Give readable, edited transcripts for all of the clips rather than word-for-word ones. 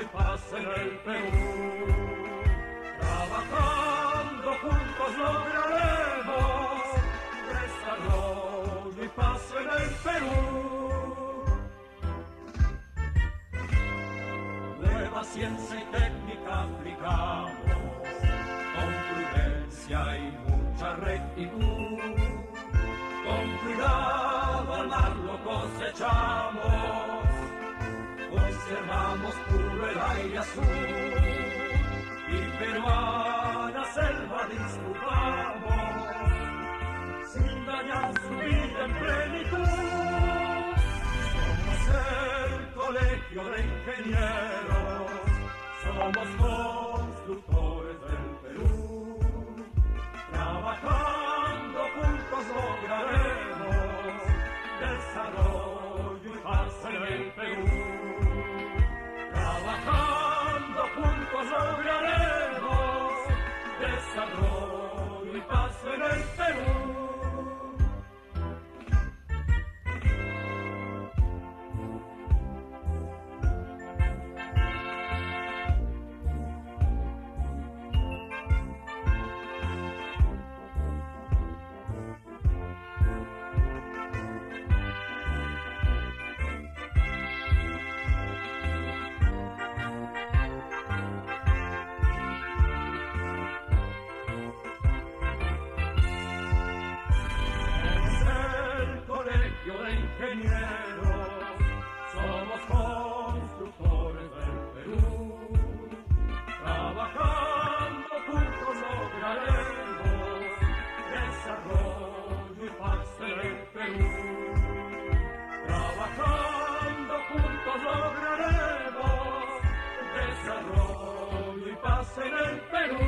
y paz en el Perú. Trabajando juntos lograremos desarrollo y paz en el Perú. Nueva ciencia y técnica aplicamos con prudencia y mucha rectitud. Con cuidado al mar lo cosechamos, conservamos puro el aire azul y peruana selva disfrutamos sin dañar su vida en plenitud. Somos el colegio de ingenieros, somos constructores del Perú. Trabajando juntos lograremos desarrollo y paz en el Perú. Trabajando juntos lograremos desarrollo y paz en el Perú. Ingenieros, somos constructores del Perú. Trabajando juntos lograremos desarrollo y paz en el Perú. Trabajando juntos lograremos desarrollo y paz en el Perú.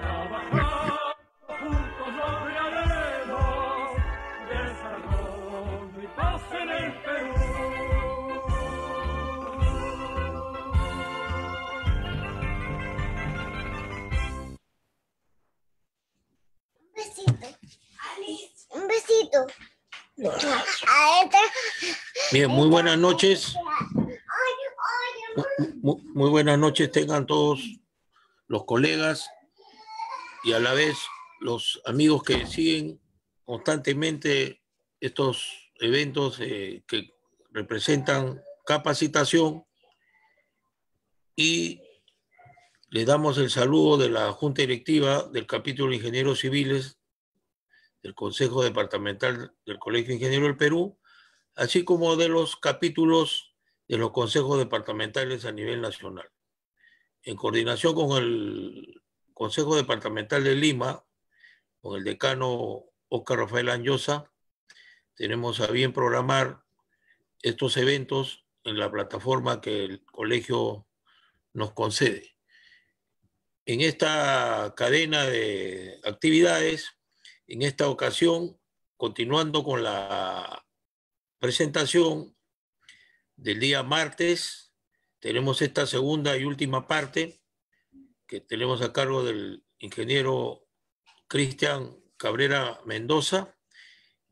Trabajando juntos lograremos desarrollo y paz en el Perú. Un besito. Un besito. Bien, muy buenas noches. Muy buenas noches tengan todos los colegas y a la vez los amigos que siguen constantemente estos eventos que representan capacitación, y les damos el saludo de la Junta Directiva del Capítulo de Ingenieros Civiles del Consejo Departamental del Colegio de Ingenieros del Perú, así como de los capítulos de los consejos departamentales a nivel nacional. En coordinación con el Consejo Departamental de Lima, con el decano Oscar Rafael Anyosa, tenemos a bien programar estos eventos en la plataforma que el colegio nos concede. En esta cadena de actividades, en esta ocasión, continuando con la presentación del día martes, tenemos esta segunda y última parte que tenemos a cargo del ingeniero Cristian Cabrera Mendoza,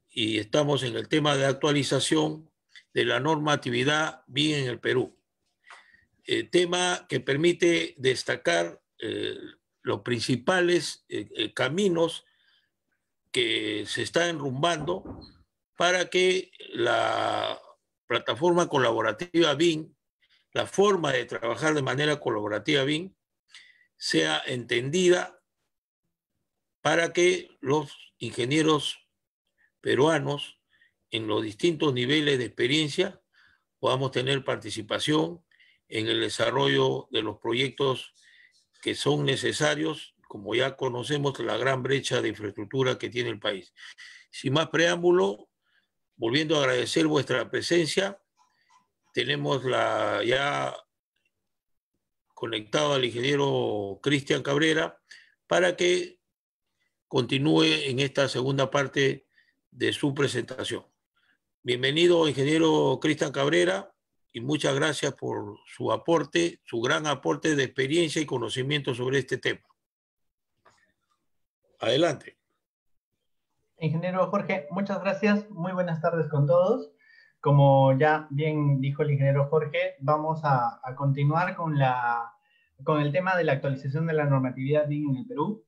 y estamos en el tema de actualización de la normatividad BIM en el Perú. Tema que permite destacar los principales caminos que se están enrumbando para que la plataforma colaborativa BIM, la forma de trabajar de manera colaborativa BIM, sea entendida para que los ingenieros peruanos en los distintos niveles de experiencia podamos tener participación en el desarrollo de los proyectos que son necesarios, como ya conocemos la gran brecha de infraestructura que tiene el país. Sin más volviendo a agradecer vuestra presencia, tenemos ya conectado al ingeniero Cristian Cabrera para que continúe en esta segunda parte de su presentación. Bienvenido, ingeniero Cristian Cabrera, y muchas gracias por su aporte, su gran aporte de experiencia y conocimiento sobre este tema. Adelante. Ingeniero Jorge, muchas gracias. Muy buenas tardes con todos. como ya bien dijo el ingeniero Jorge, vamos a continuar con el tema de la actualización de la normatividad BIM en el Perú.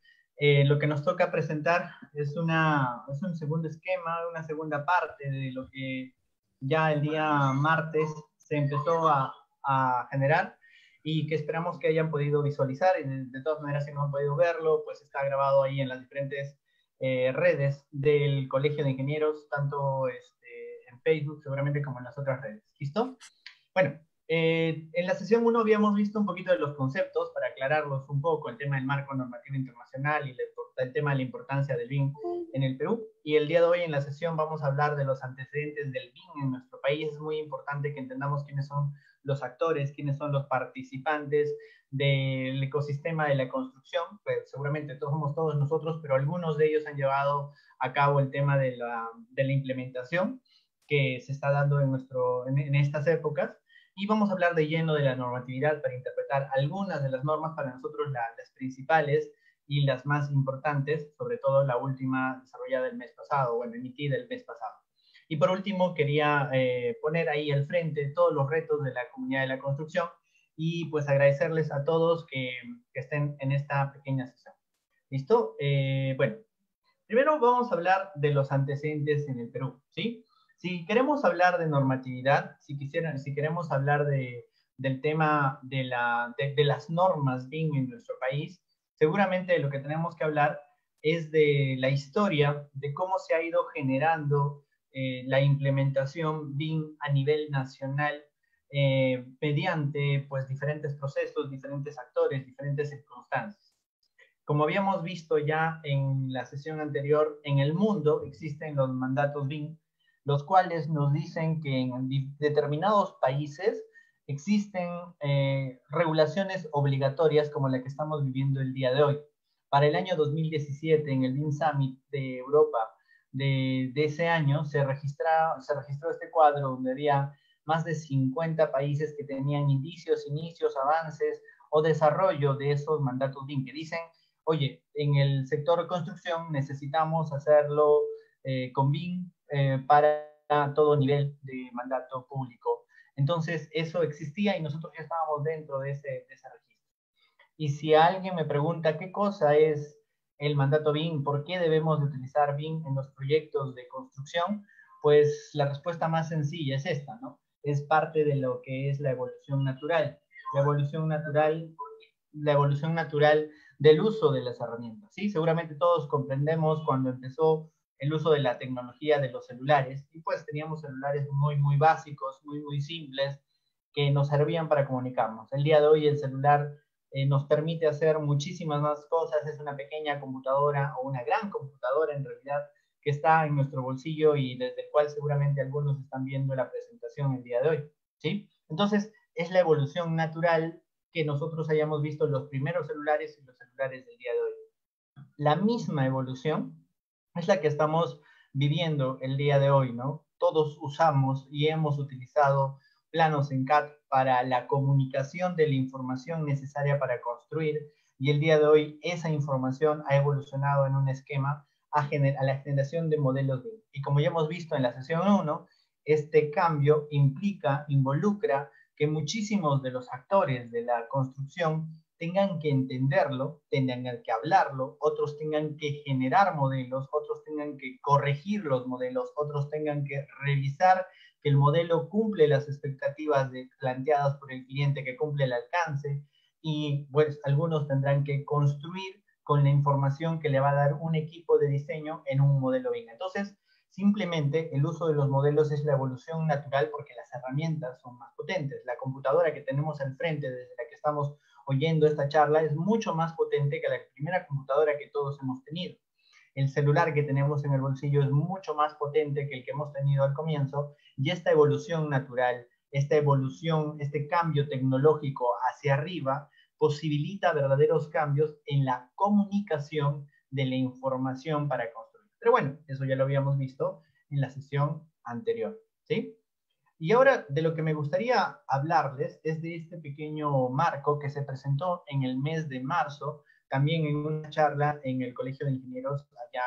Lo que nos toca presentar es un segundo esquema, una segunda parte de lo que ya el día martes se empezó a generar y que esperamos que hayan podido visualizar. Y de todas maneras, si no han podido verlo, pues está grabado ahí en las diferentes redes del Colegio de Ingenieros, tanto en Facebook seguramente como en las otras redes. ¿Listo? Bueno, en la sesión 1 habíamos visto un poquito de los conceptos para aclararlos un poco, el tema del marco normativo internacional y el tema de la importancia del BIM en el Perú. Y el día de hoy en la sesión vamos a hablar de los antecedentes del BIM en nuestro país. Es muy importante que entendamos quiénes son los actores, quiénes son los participantes del ecosistema de la construcción. Pues seguramente todos somos todos nosotros, pero algunos de ellos han llevado a cabo el tema de la implementación que se está dando en estas épocas. Y vamos a hablar de lleno de la normatividad para interpretar algunas de las normas, para nosotros las principales y las más importantes, sobre todo la última desarrollada el mes pasado, bueno, emitida el mes pasado. Y por último, quería poner ahí al frente todos los retos de la comunidad de la construcción y pues agradecerles a todos que estén en esta pequeña sesión. ¿Listo? Bueno, primero vamos a hablar de los antecedentes en el Perú, ¿sí? Si queremos hablar de normatividad, si queremos hablar del tema de las normas BIM en nuestro país, seguramente lo que tenemos que hablar es de la historia, de cómo se ha ido generando la implementación BIM a nivel nacional mediante pues, diferentes procesos, diferentes actores, diferentes circunstancias. Como habíamos visto ya en la sesión anterior, en el mundo existen los mandatos BIM, los cuales nos dicen que en determinados países existen regulaciones obligatorias como la que estamos viviendo el día de hoy. Para el año 2017, en el BIM Summit de Europa de ese año, se registró este cuadro donde había más de 50 países que tenían inicios, avances o desarrollo de esos mandatos BIM, que dicen, oye, en el sector de construcción necesitamos hacerlo con BIM para todo nivel de mandato público. Entonces, eso existía y nosotros ya estábamos dentro de ese registro. Y si alguien me pregunta qué cosa es el mandato BIM, por qué debemos de utilizar BIM en los proyectos de construcción, pues la respuesta más sencilla es esta, ¿no? Es parte de lo que es la evolución natural. La evolución natural del uso de las herramientas, ¿sí? Seguramente todos comprendemos cuando empezó el uso de la tecnología de los celulares, y pues teníamos celulares muy, muy básicos, muy, muy simples, que nos servían para comunicarnos. El día de hoy el celular nos permite hacer muchísimas más cosas, es una pequeña computadora, o una gran computadora en realidad, que está en nuestro bolsillo y desde el cual seguramente algunos están viendo la presentación el día de hoy, ¿sí? Entonces, es la evolución natural que nosotros hayamos visto los primeros celulares y los celulares del día de hoy. La misma evolución es la que estamos viviendo el día de hoy, ¿no? Todos usamos y hemos utilizado planos en CAD para la comunicación de la información necesaria para construir, y el día de hoy esa información ha evolucionado en un esquema a la generación de modelos BIM. Y como ya hemos visto en la sesión 1, este cambio involucra que muchísimos de los actores de la construcción tengan que entenderlo, tengan que hablarlo, otros tengan que generar modelos, otros tengan que corregir los modelos, otros tengan que revisar que el modelo cumple las expectativas planteadas por el cliente, que cumple el alcance, y pues algunos tendrán que construir con la información que le va a dar un equipo de diseño en un modelo BIM. Entonces, simplemente el uso de los modelos es la evolución natural porque las herramientas son más potentes. La computadora que tenemos al frente, desde la que estamos oyendo esta charla, es mucho más potente que la primera computadora que todos hemos tenido. El celular que tenemos en el bolsillo es mucho más potente que el que hemos tenido al comienzo, y esta evolución natural, esta evolución, este cambio tecnológico hacia arriba, posibilita verdaderos cambios en la comunicación de la información para construir. Pero bueno, eso ya lo habíamos visto en la sesión anterior, ¿sí? Y ahora de lo que me gustaría hablarles es de este pequeño marco que se presentó en el mes de marzo, también en una charla en el Colegio de Ingenieros allá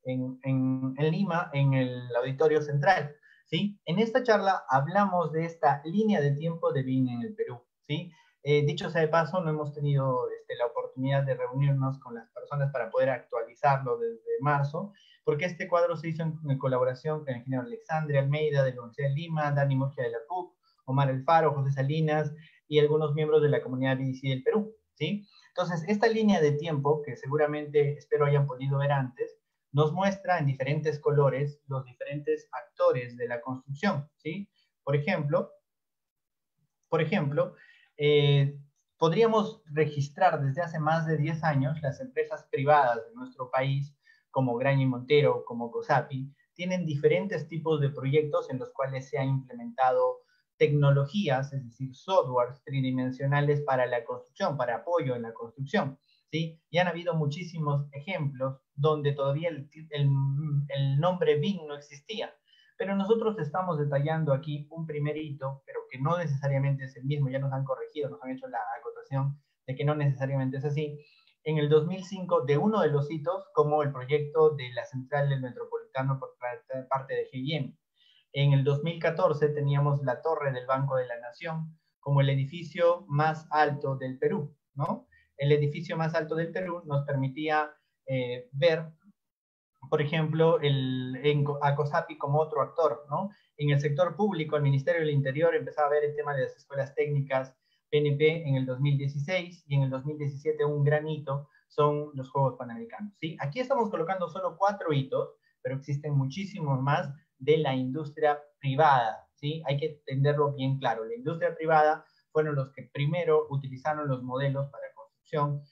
en Lima, en el Auditorio Central. ¿sí? En esta charla hablamos de esta línea de tiempo de BIM en el Perú, ¿sí? Dicho sea de paso, no hemos tenido la oportunidad de reunirnos con las personas para poder actualizarlo desde marzo, porque este cuadro se hizo en colaboración con el ingeniero Alexandre Almeida de la Universidad de Lima, Dani Murgia de la PUC, Omar Alfaro, José Salinas y algunos miembros de la comunidad BDC del Perú, ¿sí? Entonces, esta línea de tiempo, que seguramente espero hayan podido ver antes, nos muestra en diferentes colores los diferentes actores de la construcción, ¿sí? Por ejemplo, eh, podríamos registrar desde hace más de 10 años las empresas privadas de nuestro país, como Graña y Montero, como COSAPI, tienen diferentes tipos de proyectos en los cuales se ha implementado tecnologías, es decir, softwares tridimensionales para la construcción, para apoyo en la construcción, ¿sí? Y han habido muchísimos ejemplos donde todavía el nombre BIM no existía. Pero nosotros estamos detallando aquí un primer hito, pero que no necesariamente es el mismo, ya nos han corregido, nos han hecho la acotación de que no necesariamente es así. En el 2005, de uno de los hitos, como el proyecto de la central del metropolitano por parte de GIM. En el 2014 teníamos la torre del Banco de la Nación como el edificio más alto del Perú, ¿no? El edificio más alto del Perú nos permitía ver, por ejemplo, a COSAPI como otro actor, ¿no? En el sector público, el Ministerio del Interior empezaba a ver el tema de las escuelas técnicas PNP en el 2016 y en el 2017 un gran hito son los Juegos Panamericanos, ¿sí? Aquí estamos colocando solo 4 hitos, pero existen muchísimos más de la industria privada, ¿sí? Hay que entenderlo bien claro. La industria privada fueron los que primero utilizaron los modelos para construcción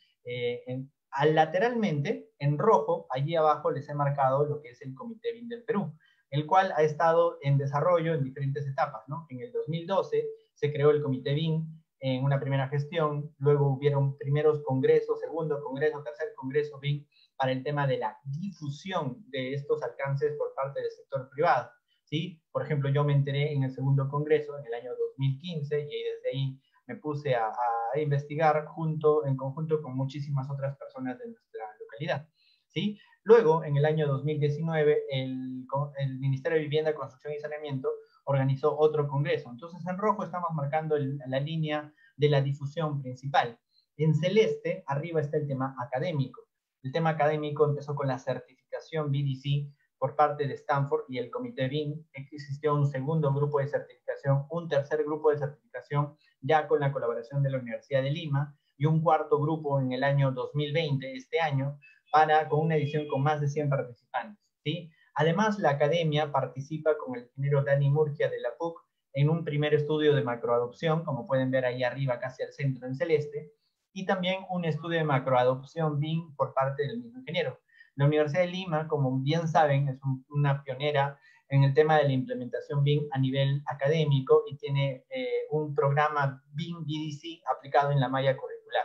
lateralmente, en rojo, allí abajo les he marcado lo que es el Comité BIM del Perú, el cual ha estado en desarrollo en diferentes etapas, ¿no? En el 2012 se creó el Comité BIM en una primera gestión, luego hubieron primeros congresos, segundo congreso, tercer congreso BIM para el tema de la difusión de estos alcances por parte del sector privado, ¿sí? Por ejemplo, yo me enteré en el segundo congreso, en el año 2015, y desde ahí me puse a investigar en conjunto con muchísimas otras personas de nuestra localidad, ¿sí? Luego, en el año 2019, el Ministerio de Vivienda, Construcción y Saneamiento organizó otro congreso. Entonces, en rojo estamos marcando la línea de la difusión principal. En celeste, arriba está el tema académico. El tema académico empezó con la certificación BDC por parte de Stanford y el Comité BIM. Existió un segundo grupo de certificación, un tercer grupo de certificación ya con la colaboración de la Universidad de Lima, y un cuarto grupo en el año 2020, este año, con una edición con más de 100 participantes, ¿sí? Además, la academia participa con el ingeniero Dani Murgia de la PUC en un primer estudio de macroadopción, como pueden ver ahí arriba, casi al centro en celeste, y también un estudio de macroadopción BIM por parte del mismo ingeniero. La Universidad de Lima, como bien saben, es una pionera en el tema de la implementación BIM a nivel académico y tiene un programa BIM BDC aplicado en la malla curricular.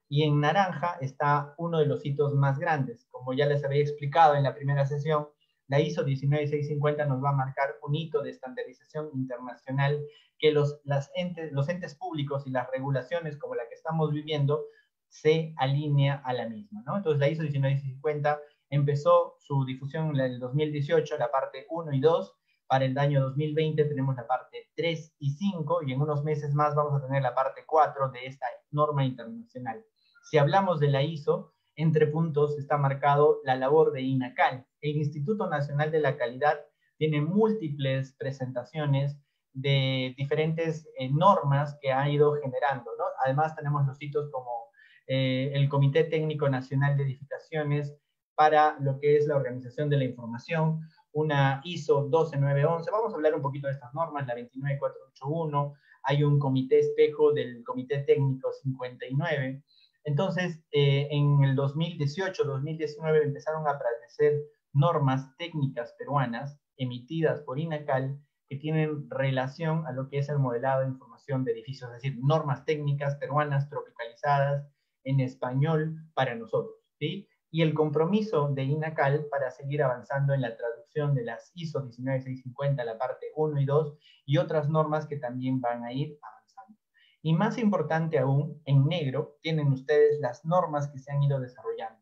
Y en naranja está uno de los hitos más grandes. Como ya les había explicado en la primera sesión, la ISO 19650 nos va a marcar un hito de estandarización internacional que los entes públicos y las regulaciones como la que estamos viviendo se alinea a la misma, ¿no? Entonces la ISO 19650 empezó su difusión en el 2018, la parte 1 y 2. Para el año 2020 tenemos la parte 3 y 5, y en unos meses más vamos a tener la parte 4 de esta norma internacional. Si hablamos de la ISO, entre puntos está marcado la labor de INACAL. El Instituto Nacional de la Calidad tiene múltiples presentaciones de diferentes normas que ha ido generando, ¿no? Además tenemos los hitos como el Comité Técnico Nacional de Edificaciones para lo que es la organización de la información, una ISO 12911. Vamos a hablar un poquito de estas normas, la 29481. Hay un comité espejo del Comité Técnico 59. Entonces, en el 2018-2019 empezaron a aparecer normas técnicas peruanas emitidas por INACAL que tienen relación a lo que es el modelado de información de edificios, es decir, normas técnicas peruanas tropicalizadas en español para nosotros, ¿sí? Y el compromiso de INACAL para seguir avanzando en la traducción de las ISO 19650, la parte 1 y 2, y otras normas que también van a ir avanzando. Y más importante aún, en negro tienen ustedes las normas que se han ido desarrollando.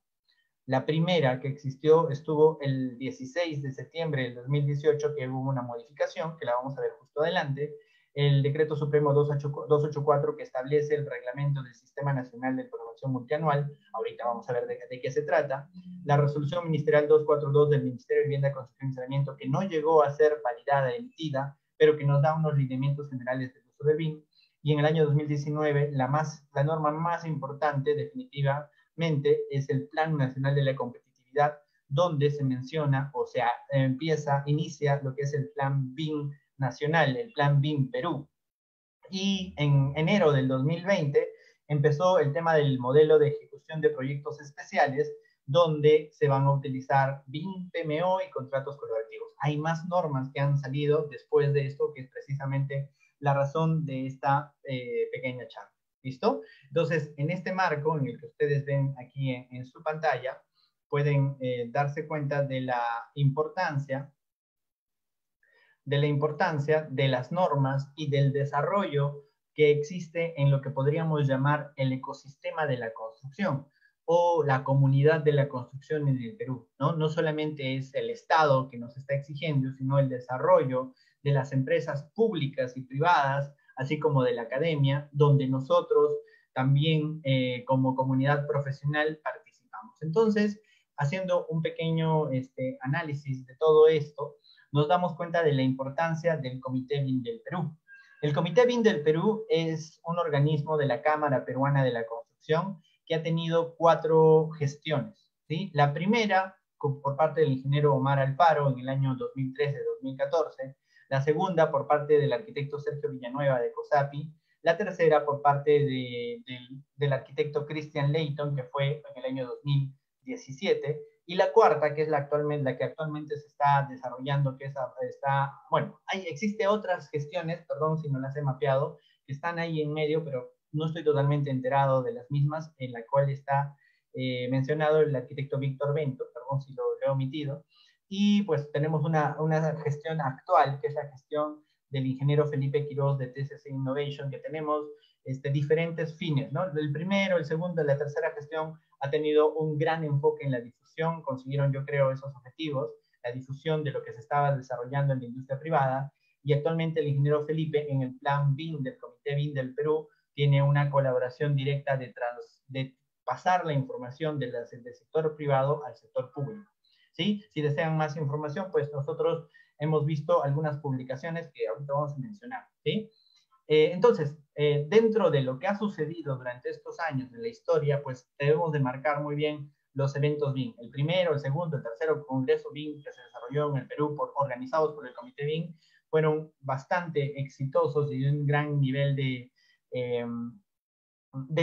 La primera que existió estuvo el 16 de septiembre del 2018, que hubo una modificación, que la vamos a ver justo adelante, el Decreto Supremo 284, que establece el reglamento del Sistema Nacional de Programación Multianual. Ahorita vamos a ver de qué se trata. La Resolución Ministerial 242 del Ministerio de Vivienda, Construcción y Saneamiento, que no llegó a ser validada, emitida, pero que nos da unos lineamientos generales del uso del BIM. Y en el año 2019, la norma más importante, definitivamente, es el Plan Nacional de la Competitividad, donde se menciona, o sea, inicia lo que es el Plan BIM nacional, el Plan BIM Perú. Y en enero del 2020 empezó el tema del modelo de ejecución de proyectos especiales, donde se van a utilizar BIM, PMO y contratos colaborativos. Hay más normas que han salido después de esto, que es precisamente la razón de esta pequeña charla. ¿Listo? Entonces, en este marco, en el que ustedes ven aquí en su pantalla, pueden darse cuenta de la importancia de las normas y del desarrollo que existe en lo que podríamos llamar el ecosistema de la construcción o la comunidad de la construcción en el Perú, ¿no? No solamente es el Estado que nos está exigiendo, sino el desarrollo de las empresas públicas y privadas, así como de la academia, donde nosotros también como comunidad profesional participamos. Entonces, haciendo un pequeño análisis de todo esto, nos damos cuenta de la importancia del Comité BIM del Perú. El Comité BIM del Perú es un organismo de la Cámara Peruana de la Construcción que ha tenido 4 gestiones, ¿sí? La primera, por parte del ingeniero Omar Alfaro en el año 2013-2014, la segunda por parte del arquitecto Sergio Villanueva de COSAPI, la tercera por parte del arquitecto Christian Leighton, que fue en el año 2017, y la cuarta, que es la que actualmente se está desarrollando, que existe otras gestiones, perdón si no las he mapeado, que están ahí en medio, pero no estoy totalmente enterado de las mismas, en la cual está mencionado el arquitecto Víctor Bento, perdón si lo he omitido, y pues tenemos una gestión actual, que es la gestión del ingeniero Felipe Quiroz de TCC Innovation, que tenemos diferentes fines, ¿no? El primero, el segundo, la tercera gestión ha tenido un gran enfoque en la difusión, consiguieron, yo creo, esos objetivos, la difusión de lo que se estaba desarrollando en la industria privada, y actualmente el ingeniero Felipe, en el plan BIM del Comité BIM del Perú, tiene una colaboración directa de pasar la información del sector privado al sector público, ¿sí? Si desean más información, pues nosotros hemos visto algunas publicaciones que ahorita vamos a mencionar, ¿sí? Entonces, dentro de lo que ha sucedido durante estos años en la historia, pues debemos de marcar muy bien los eventos BIM. El primero, el segundo, el tercero Congreso BIM que se desarrolló en el Perú organizados por el Comité BIM fueron bastante exitosos y de un gran nivel de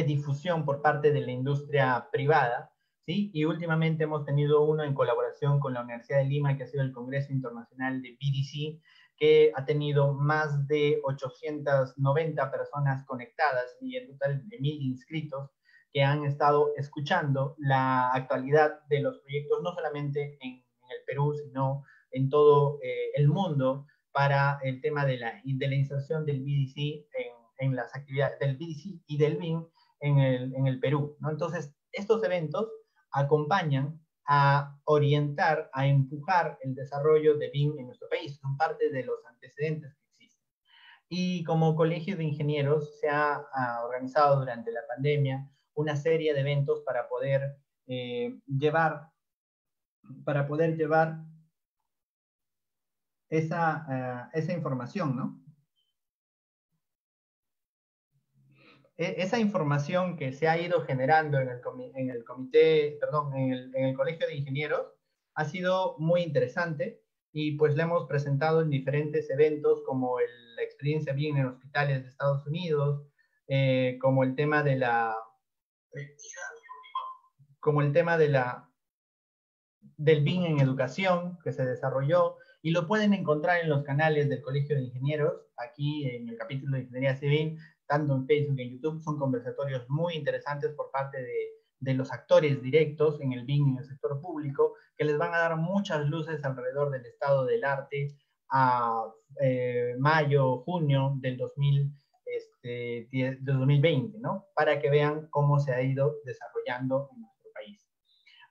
difusión por parte de la industria privada, ¿sí? Y últimamente hemos tenido uno en colaboración con la Universidad de Lima, que ha sido el Congreso Internacional de BDC, que ha tenido más de 890 personas conectadas y en total de 1000 inscritos que han estado escuchando la actualidad de los proyectos, no solamente en el Perú, sino en todo el mundo, para el tema de la inserción del BDC en las actividades del BDC y del BIM en el Perú, ¿no? Entonces, estos eventos acompañan a orientar, a empujar el desarrollo de BIM en nuestro país. Son parte de los antecedentes que existen. Y como Colegio de Ingenieros se ha organizado durante la pandemia una serie de eventos para poder llevar esa información, ¿no? Esa información que se ha ido generando en el Colegio de Ingenieros ha sido muy interesante y pues la hemos presentado en diferentes eventos como la experiencia BIM en hospitales de Estados Unidos, como el tema del BIM en educación que se desarrolló, y lo pueden encontrar en los canales del Colegio de Ingenieros, aquí en el capítulo de Ingeniería Civil, tanto en Facebook y en YouTube. Son conversatorios muy interesantes por parte de los actores directos en el BIM y en el sector público, que les van a dar muchas luces alrededor del estado del arte a mayo, junio del 2020, ¿no? Para que vean cómo se ha ido desarrollando en nuestro país.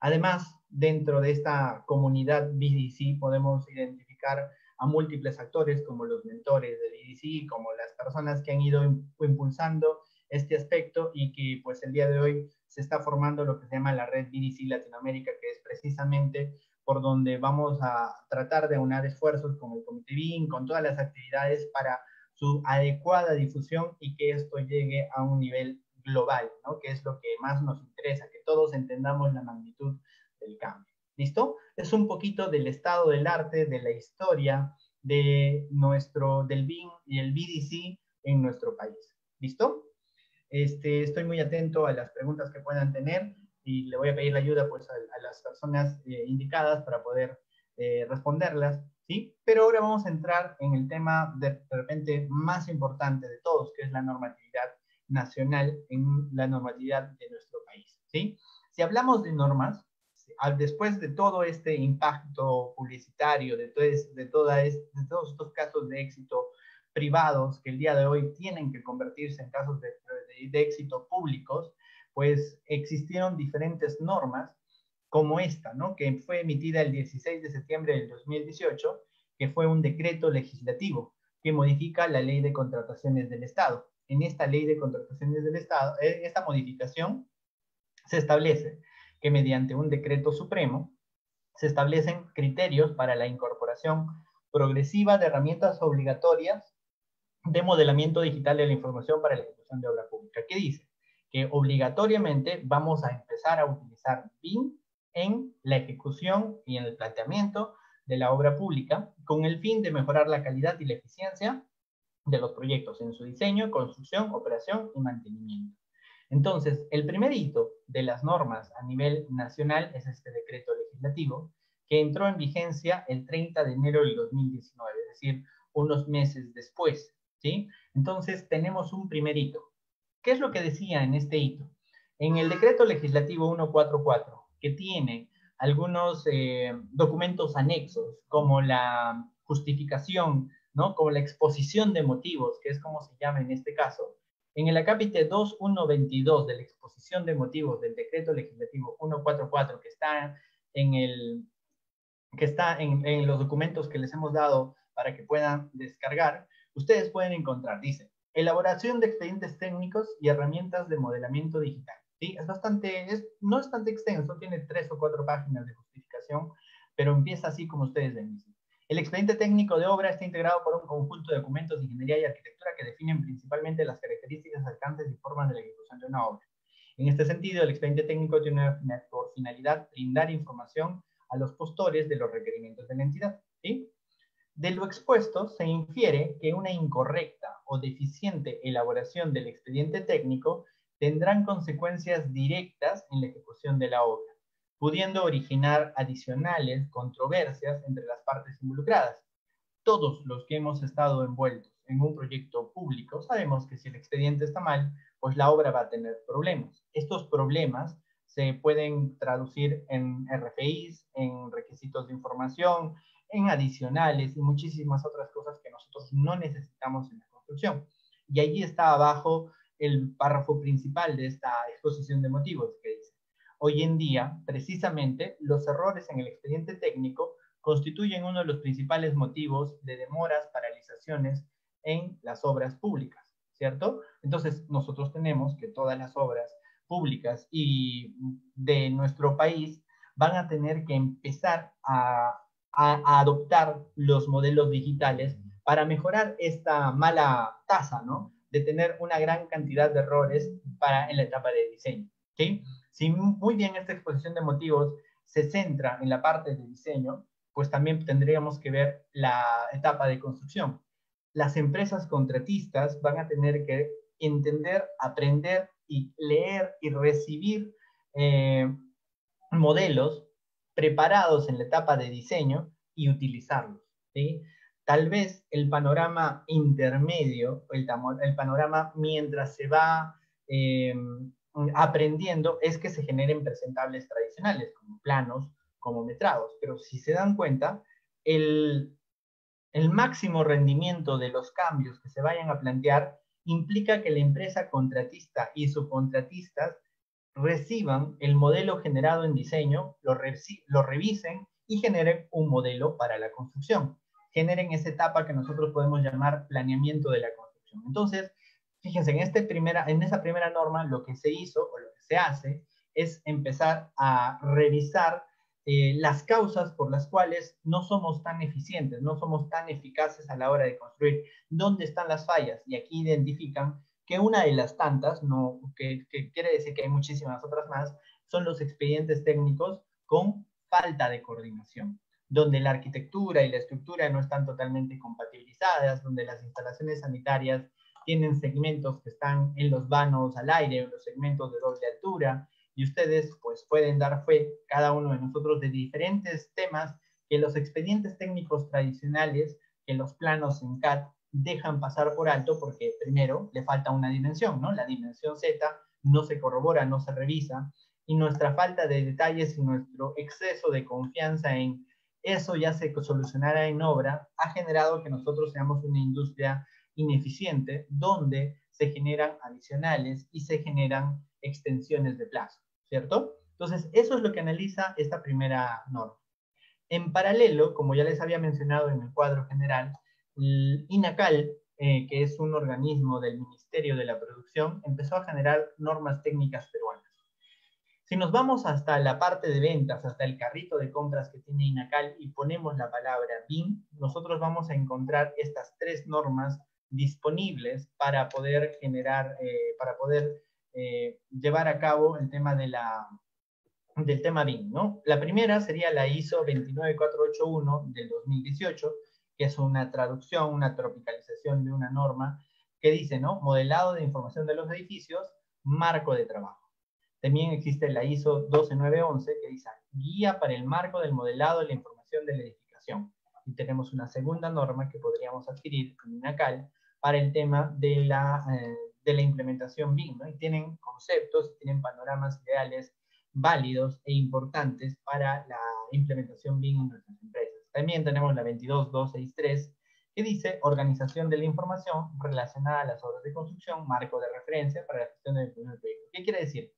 Además, dentro de esta comunidad BDC podemos identificar a múltiples actores como los mentores de BDC, como las personas que han ido impulsando este aspecto y que pues el día de hoy se está formando lo que se llama la red BDC Latinoamérica, que es precisamente por donde vamos a tratar de aunar esfuerzos con el Comité BIM, con todas las actividades para su adecuada difusión y que esto llegue a un nivel global, ¿no? Que es lo que más nos interesa, que todos entendamos la magnitud del cambio. ¿Listo? Es un poquito del estado del arte, de la historia del BIM y el BDC en nuestro país. ¿Listo? Estoy muy atento a las preguntas que puedan tener y le voy a pedir la ayuda pues, a las personas indicadas para poder responderlas, ¿sí? Pero ahora vamos a entrar en el tema de repente más importante de todos, que es la normatividad nacional en la normatividad de nuestro país, ¿sí? Si hablamos de normas, después de todo este impacto publicitario, de todos estos casos de éxito privados que el día de hoy tienen que convertirse en casos de éxito públicos, pues existieron diferentes normas como esta, ¿no? Que fue emitida el 16 de septiembre del 2018, que fue un decreto legislativo que modifica la Ley de Contrataciones del Estado. En esta Ley de Contrataciones del Estado, esta modificación se establece que mediante un decreto supremo se establecen criterios para la incorporación progresiva de herramientas obligatorias de modelamiento digital de la información para la ejecución de obra pública. ¿Qué dice? Que obligatoriamente vamos a empezar a utilizar BIM en la ejecución y en el planteamiento de la obra pública con el fin de mejorar la calidad y la eficiencia de los proyectos en su diseño, construcción, operación y mantenimiento. Entonces, el primer hito de las normas a nivel nacional es este decreto legislativo que entró en vigencia el 30 de enero del 2019, es decir, unos meses después, ¿sí? Entonces, tenemos un primer hito. ¿Qué es lo que decía en este hito? En el decreto legislativo 144, que tiene algunos documentos anexos, como la justificación, ¿no? Como la exposición de motivos, que es como se llama en este caso, en el acápite 2122 de la exposición de motivos del decreto legislativo 144, que está en los documentos que les hemos dado para que puedan descargar, ustedes pueden encontrar, dice, elaboración de expedientes técnicos y herramientas de modelamiento digital. ¿Sí? No es bastante extenso, tiene 3 o 4 páginas de justificación, pero empieza así como ustedes ven. El expediente técnico de obra está integrado por un conjunto de documentos de ingeniería y arquitectura que definen principalmente las características, alcances y formas de la ejecución de una obra. En este sentido, el expediente técnico tiene por finalidad brindar información a los postores de los requerimientos de la entidad. ¿Sí? De lo expuesto se infiere que una incorrecta o deficiente elaboración del expediente técnico tendrán consecuencias directas en la ejecución de la obra, pudiendo originar adicionales controversias entre las partes involucradas. Todos los que hemos estado envueltos en un proyecto público sabemos que si el expediente está mal, pues la obra va a tener problemas. Estos problemas se pueden traducir en RFIs, en requisitos de información, en adicionales y muchísimas otras cosas que nosotros no necesitamos en la construcción. Y allí está abajo el párrafo principal de esta exposición de motivos que dice: hoy en día, precisamente, los errores en el expediente técnico constituyen uno de los principales motivos de demoras, paralizaciones en las obras públicas, ¿cierto? Entonces, nosotros tenemos que todas las obras públicas y de nuestro país van a tener que empezar a adoptar los modelos digitales para mejorar esta mala tasa, ¿no? De tener una gran cantidad de errores en la etapa de diseño, ¿sí? Si muy bien esta exposición de motivos se centra en la parte de diseño, pues también tendríamos que ver la etapa de construcción. Las empresas contratistas van a tener que entender, aprender y leer y recibir modelos preparados en la etapa de diseño y utilizarlos, ¿sí? Tal vez el panorama intermedio, el panorama mientras se va aprendiendo, es que se generen presentables tradicionales, como planos, como metrados. Pero si se dan cuenta, el máximo rendimiento de los cambios que se vayan a plantear implica que la empresa contratista y subcontratistas reciban el modelo generado en diseño, lo revisen y generen un modelo para la construcción. Generen esa etapa que nosotros podemos llamar planeamiento de la construcción. Entonces, fíjense, en esa primera norma lo que se hizo o lo que se hace es empezar a revisar las causas por las cuales no somos tan eficientes, no somos tan eficaces a la hora de construir. ¿Dónde están las fallas? Y aquí identifican que una de las tantas, no, que quiere decir que hay muchísimas otras más, son los expedientes técnicos con falta de coordinación, donde la arquitectura y la estructura no están totalmente compatibilizadas, donde las instalaciones sanitarias tienen segmentos que están en los vanos al aire, en los segmentos de doble altura, y ustedes pues pueden dar fe, cada uno de nosotros, de diferentes temas que los expedientes técnicos tradicionales, que los planos en CAD dejan pasar por alto porque primero le falta una dimensión, ¿no? La dimensión Z no se corrobora, no se revisa, y nuestra falta de detalles y nuestro exceso de confianza en eso ya se solucionará en obra ha generado que nosotros seamos una industria ineficiente donde se generan adicionales y se generan extensiones de plazo, ¿cierto? Entonces, eso es lo que analiza esta primera norma. En paralelo, como ya les había mencionado en el cuadro general, el INACAL, que es un organismo del Ministerio de la Producción, empezó a generar normas técnicas peruanas. Si nos vamos hasta la parte de ventas, hasta el carrito de compras que tiene INACAL y ponemos la palabra BIM, nosotros vamos a encontrar estas tres normas disponibles para poder generar, llevar a cabo el tema del tema BIM, ¿no? La primera sería la ISO 29481 del 2018, que es una traducción, una tropicalización de una norma que dice, ¿no? Modelado de información de los edificios, marco de trabajo. También existe la ISO 12911 que dice guía para el marco del modelado de la información de la edificación. Y tenemos una segunda norma que podríamos adquirir en INACAL para el tema de la implementación BIM, ¿no? Y tienen conceptos, tienen panoramas ideales válidos e importantes para la implementación BIM en nuestras empresas. También tenemos la 22263 que dice organización de la información relacionada a las obras de construcción, marco de referencia para la gestión del proyecto. ¿Qué quiere decir?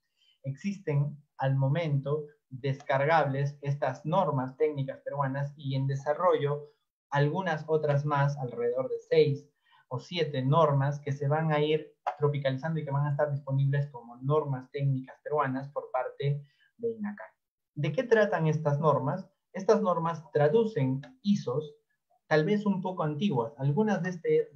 Existen al momento descargables estas normas técnicas peruanas y en desarrollo algunas otras más, alrededor de 6 o 7 normas que se van a ir tropicalizando y que van a estar disponibles como normas técnicas peruanas por parte de INACAL. ¿De qué tratan estas normas? Estas normas traducen ISOs tal vez un poco antiguas. Algunas de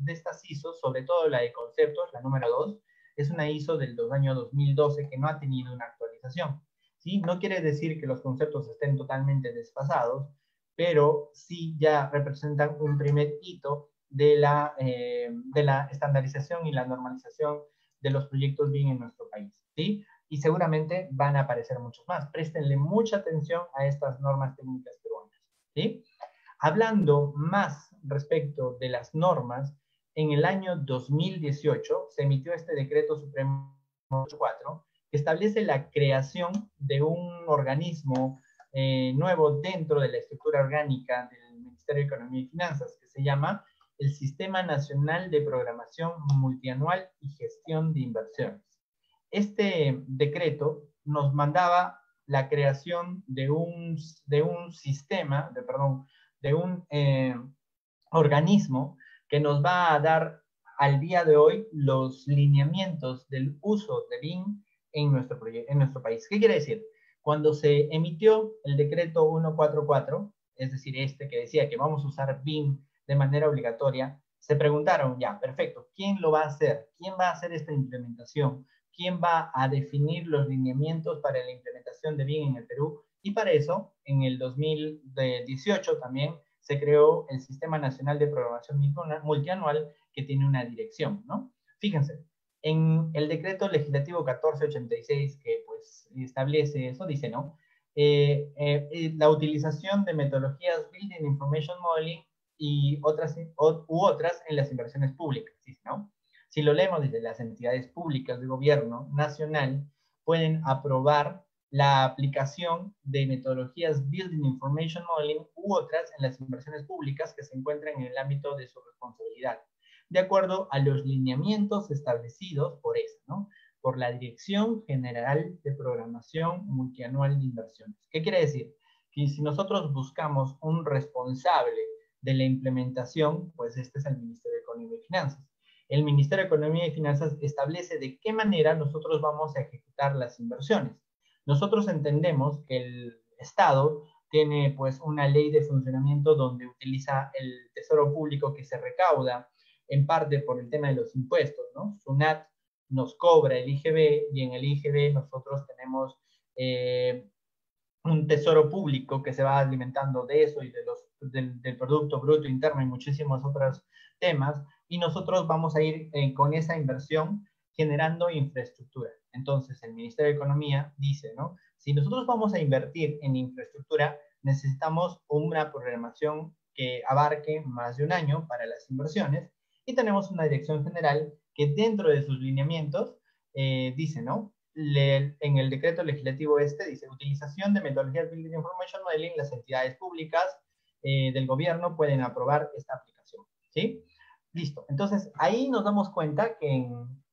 estas ISOs, sobre todo la de conceptos, la número 2, es una ISO del año 2012 que no ha tenido una actualización. ¿Sí? No quiere decir que los conceptos estén totalmente desfasados, pero sí ya representan un primer hito de la estandarización y la normalización de los proyectos BIM en nuestro país, ¿sí? Y seguramente van a aparecer muchos más. Préstenle mucha atención a estas normas técnicas peruanas, ¿sí? Hablando más respecto de las normas, en el año 2018 se emitió este decreto supremo 4 que establece la creación de un organismo nuevo dentro de la estructura orgánica del Ministerio de Economía y Finanzas, que se llama el Sistema Nacional de Programación Multianual y Gestión de Inversiones. Este decreto nos mandaba la creación de un organismo que nos va a dar al día de hoy los lineamientos del uso de BIM en nuestro país. ¿Qué quiere decir? Cuando se emitió el decreto 144, es decir, este que decía que vamos a usar BIM de manera obligatoria, se preguntaron, ya, perfecto, ¿quién lo va a hacer? ¿Quién va a hacer esta implementación? ¿Quién va a definir los lineamientos para la implementación de BIM en el Perú? Y para eso, en el 2018 también se creó el Sistema Nacional de Programación Multianual, que tiene una dirección, ¿no? Fíjense, en el decreto legislativo 1486, que pues establece eso, dice, ¿no? La utilización de metodologías Building Information Modeling y otras en las inversiones públicas, ¿no? Si lo leemos, dice, las entidades públicas de gobierno nacional pueden aprobar la aplicación de metodologías Building Information Modeling u otras en las inversiones públicas que se encuentran en el ámbito de su responsabilidad, de acuerdo a los lineamientos establecidos por esa, ¿no? por la Dirección General de Programación Multianual de Inversiones. ¿Qué quiere decir? Que si nosotros buscamos un responsable de la implementación, pues este es el Ministerio de Economía y Finanzas. El Ministerio de Economía y Finanzas establece de qué manera nosotros vamos a ejecutar las inversiones. Nosotros entendemos que el Estado tiene pues una ley de funcionamiento donde utiliza el tesoro público que se recauda en parte por el tema de los impuestos, ¿no? SUNAT nos cobra el IGB y en el IGB nosotros tenemos un tesoro público que se va alimentando de eso y del Producto Bruto Interno y muchísimos otros temas, y nosotros vamos a ir con esa inversión generando infraestructura. Entonces, el Ministerio de Economía dice, ¿no? Si nosotros vamos a invertir en infraestructura, necesitamos una programación que abarque más de un año para las inversiones, y tenemos una dirección general que dentro de sus lineamientos dice, ¿no? En el decreto legislativo dice, utilización de metodologías Building Information Modeling, las entidades públicas del gobierno pueden aprobar esta aplicación, ¿sí? Listo. Entonces, ahí nos damos cuenta que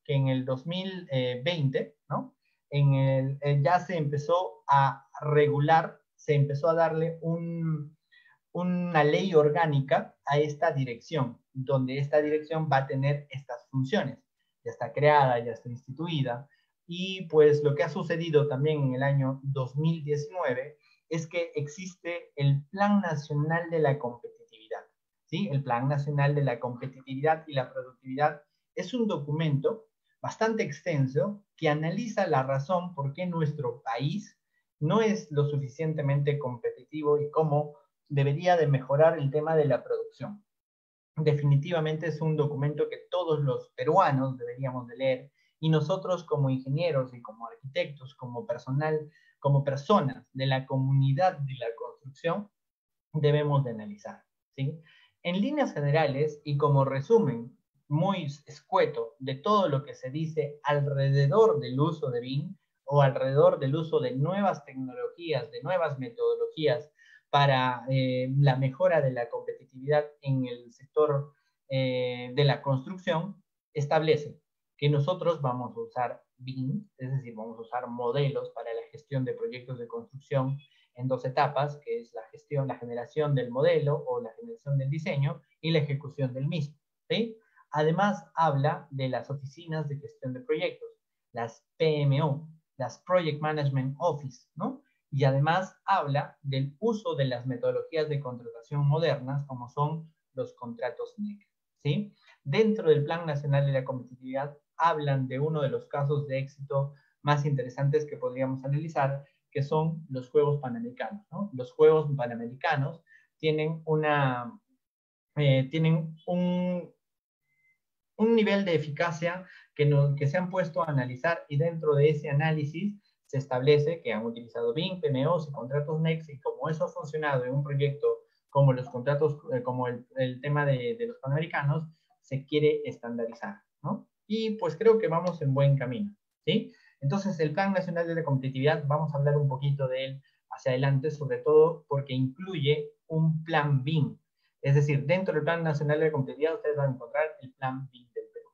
en el 2020, ¿no? Ya se empezó a regular, se empezó a darle una ley orgánica a esta dirección, donde esta dirección va a tener estas funciones. Ya está creada, ya está instituida, y pues lo que ha sucedido también en el año 2019 es que existe el Plan Nacional de la Competitividad, ¿sí? El Plan Nacional de la Competitividad y la Productividad es un documento bastante extenso que analiza la razón por qué nuestro país no es lo suficientemente competitivo y cómo debería de mejorar el tema de la producción. Definitivamente es un documento que todos los peruanos deberíamos de leer, y nosotros como ingenieros y como arquitectos, como personal, como personas de la comunidad de la construcción, debemos de analizar, ¿sí? En líneas generales y como resumen muy escueto de todo lo que se dice alrededor del uso de BIM o alrededor del uso de nuevas tecnologías, de nuevas metodologías para la mejora de la competitividad en el sector de la construcción, establece que nosotros vamos a usar BIM, es decir, vamos a usar modelos para la gestión de proyectos de construcción en dos etapas, que es la generación del modelo o la generación del diseño y la ejecución del mismo, ¿sí? Además, habla de las oficinas de gestión de proyectos, las PMO, las Project Management Office, ¿no? Y además habla del uso de las metodologías de contratación modernas, como son los contratos NEC, ¿sí? Dentro del Plan Nacional de la Competitividad hablan de uno de los casos de éxito más interesantes que podríamos analizar, que son los Juegos Panamericanos, ¿no? Los Juegos Panamericanos tienen un nivel de eficacia que se han puesto a analizar, y dentro de ese análisis se establece que han utilizado BIM, PMOs y contratos NEC, y como eso ha funcionado en un proyecto como los contratos, como el tema de los Panamericanos, se quiere estandarizar, ¿no? Y pues creo que vamos en buen camino, ¿sí? Entonces, el Plan Nacional de la Competitividad, vamos a hablar un poquito de él hacia adelante, sobre todo porque incluye un plan BIM. Es decir, dentro del Plan Nacional de la Competitividad ustedes van a encontrar el plan BIM del Perú.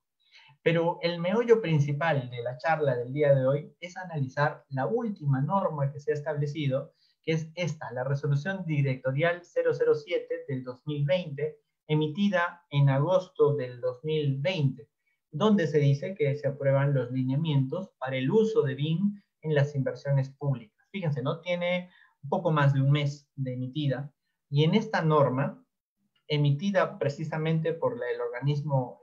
Pero el meollo principal de la charla del día de hoy es analizar la última norma que se ha establecido, que es esta, la Resolución Directorial 007 del 2020, emitida en agosto del 2020, donde se dice que se aprueban los lineamientos para el uso de BIM en las inversiones públicas. Fíjense, ¿no? Tiene un poco más de un mes de emitida, y en esta norma, emitida precisamente por el organismo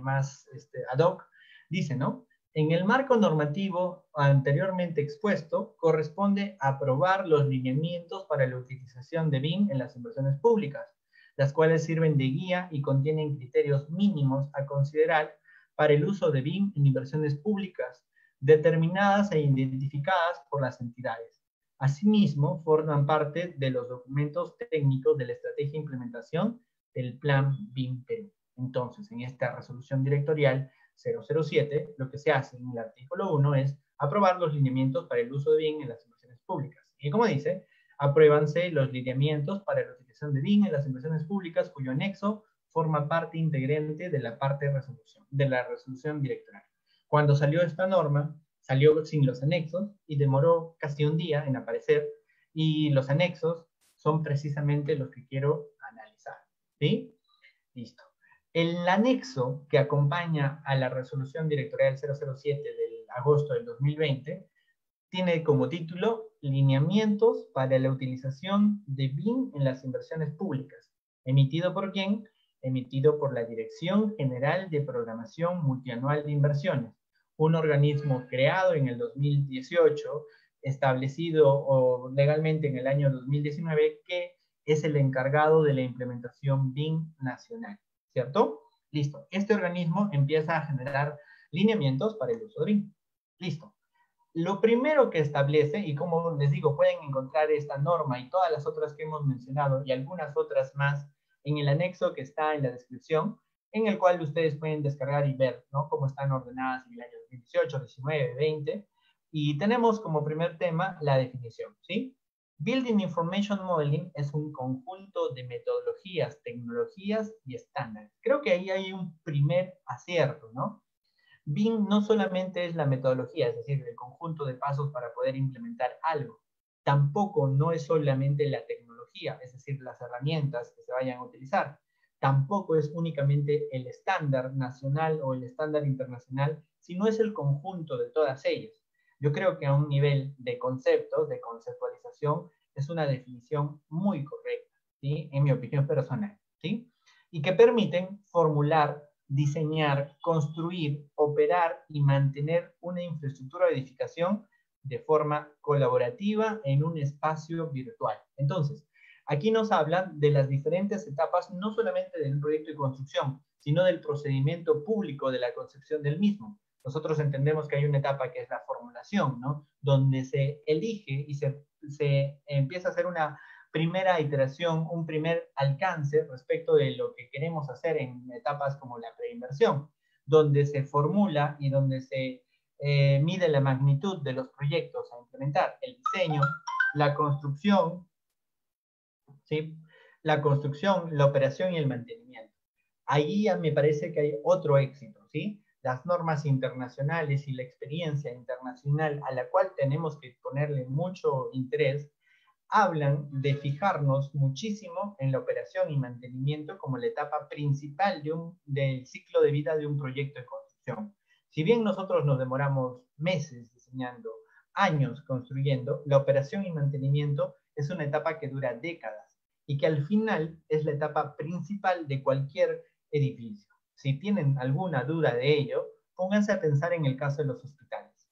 más ad hoc, dice, ¿no? En el marco normativo anteriormente expuesto, corresponde aprobar los lineamientos para la utilización de BIM en las inversiones públicas, las cuales sirven de guía y contienen criterios mínimos a considerar para el uso de BIM en inversiones públicas, determinadas e identificadas por las entidades. Asimismo, forman parte de los documentos técnicos de la estrategia de implementación del Plan BIM Perú. Entonces, en esta resolución directorial 007, lo que se hace en el artículo 1 es aprobar los lineamientos para el uso de BIM en las inversiones públicas. Y como dice, apruébanse los lineamientos para la utilización de BIM en las inversiones públicas, cuyo anexo forma parte integrante de la parte de resolución, de la resolución directorial. Cuando salió esta norma, salió sin los anexos y demoró casi un día en aparecer, y los anexos son precisamente los que quiero analizar, ¿sí? Listo. El anexo que acompaña a la resolución directorial 007 del agosto del 2020 tiene como título Lineamientos para la utilización de BIM en las inversiones públicas. ¿Emitido por quién? Emitido por la Dirección General de Programación Multianual de Inversiones, un organismo creado en el 2018, establecido legalmente en el año 2019, que es el encargado de la implementación BIM nacional, ¿cierto? Listo. Este organismo empieza a generar lineamientos para el uso de BIM. Listo. Lo primero que establece, y como les digo, pueden encontrar esta norma y todas las otras que hemos mencionado y algunas otras más en el anexo que está en la descripción, en el cual ustedes pueden descargar y ver, ¿no?, cómo están ordenadas en el año 2018, 19, 20. Y tenemos como primer tema la definición, ¿sí? Building Information Modeling es un conjunto de metodologías, tecnologías y estándares. Creo que ahí hay un primer acierto, ¿no? BIM no solamente es la metodología, es decir, el conjunto de pasos para poder implementar algo. Tampoco no es solamente la tecnología, es decir, las herramientas que se vayan a utilizar. Tampoco es únicamente el estándar nacional o el estándar internacional, sino es el conjunto de todas ellas. Yo creo que a un nivel de conceptos, de conceptualización, es una definición muy correcta, ¿sí?, en mi opinión personal, ¿sí? Y que permiten formular, diseñar, construir, operar y mantener una infraestructura de edificación de forma colaborativa en un espacio virtual. Entonces, aquí nos hablan de las diferentes etapas, no solamente del proyecto de construcción, sino del procedimiento público de la concepción del mismo. Nosotros entendemos que hay una etapa que es la formulación, ¿no?, donde se elige y se empieza a hacer una primera iteración, un primer alcance respecto de lo que queremos hacer en etapas como la preinversión, donde se formula y donde se mide la magnitud de los proyectos a implementar, el diseño, la construcción, ¿sí?, la construcción, la operación y el mantenimiento. Ahí ya me parece que hay otro éxito, ¿sí? Las normas internacionales y la experiencia internacional a la cual tenemos que ponerle mucho interés hablan de fijarnos muchísimo en la operación y mantenimiento como la etapa principal del ciclo de vida de un proyecto de construcción. Si bien nosotros nos demoramos meses diseñando, años construyendo, la operación y mantenimiento es una etapa que dura décadas y que al final es la etapa principal de cualquier edificio. Si tienen alguna duda de ello, pónganse a pensar en el caso de los hospitales.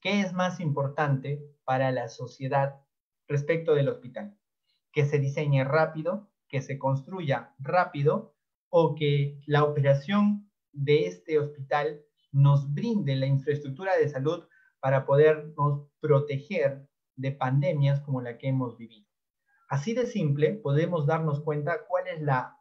¿Qué es más importante para la sociedad respecto del hospital? ¿Que se diseñe rápido, que se construya rápido, o que la operación de este hospital nos brinde la infraestructura de salud para podernos proteger de pandemias como la que hemos vivido? Así de simple podemos darnos cuenta cuál es la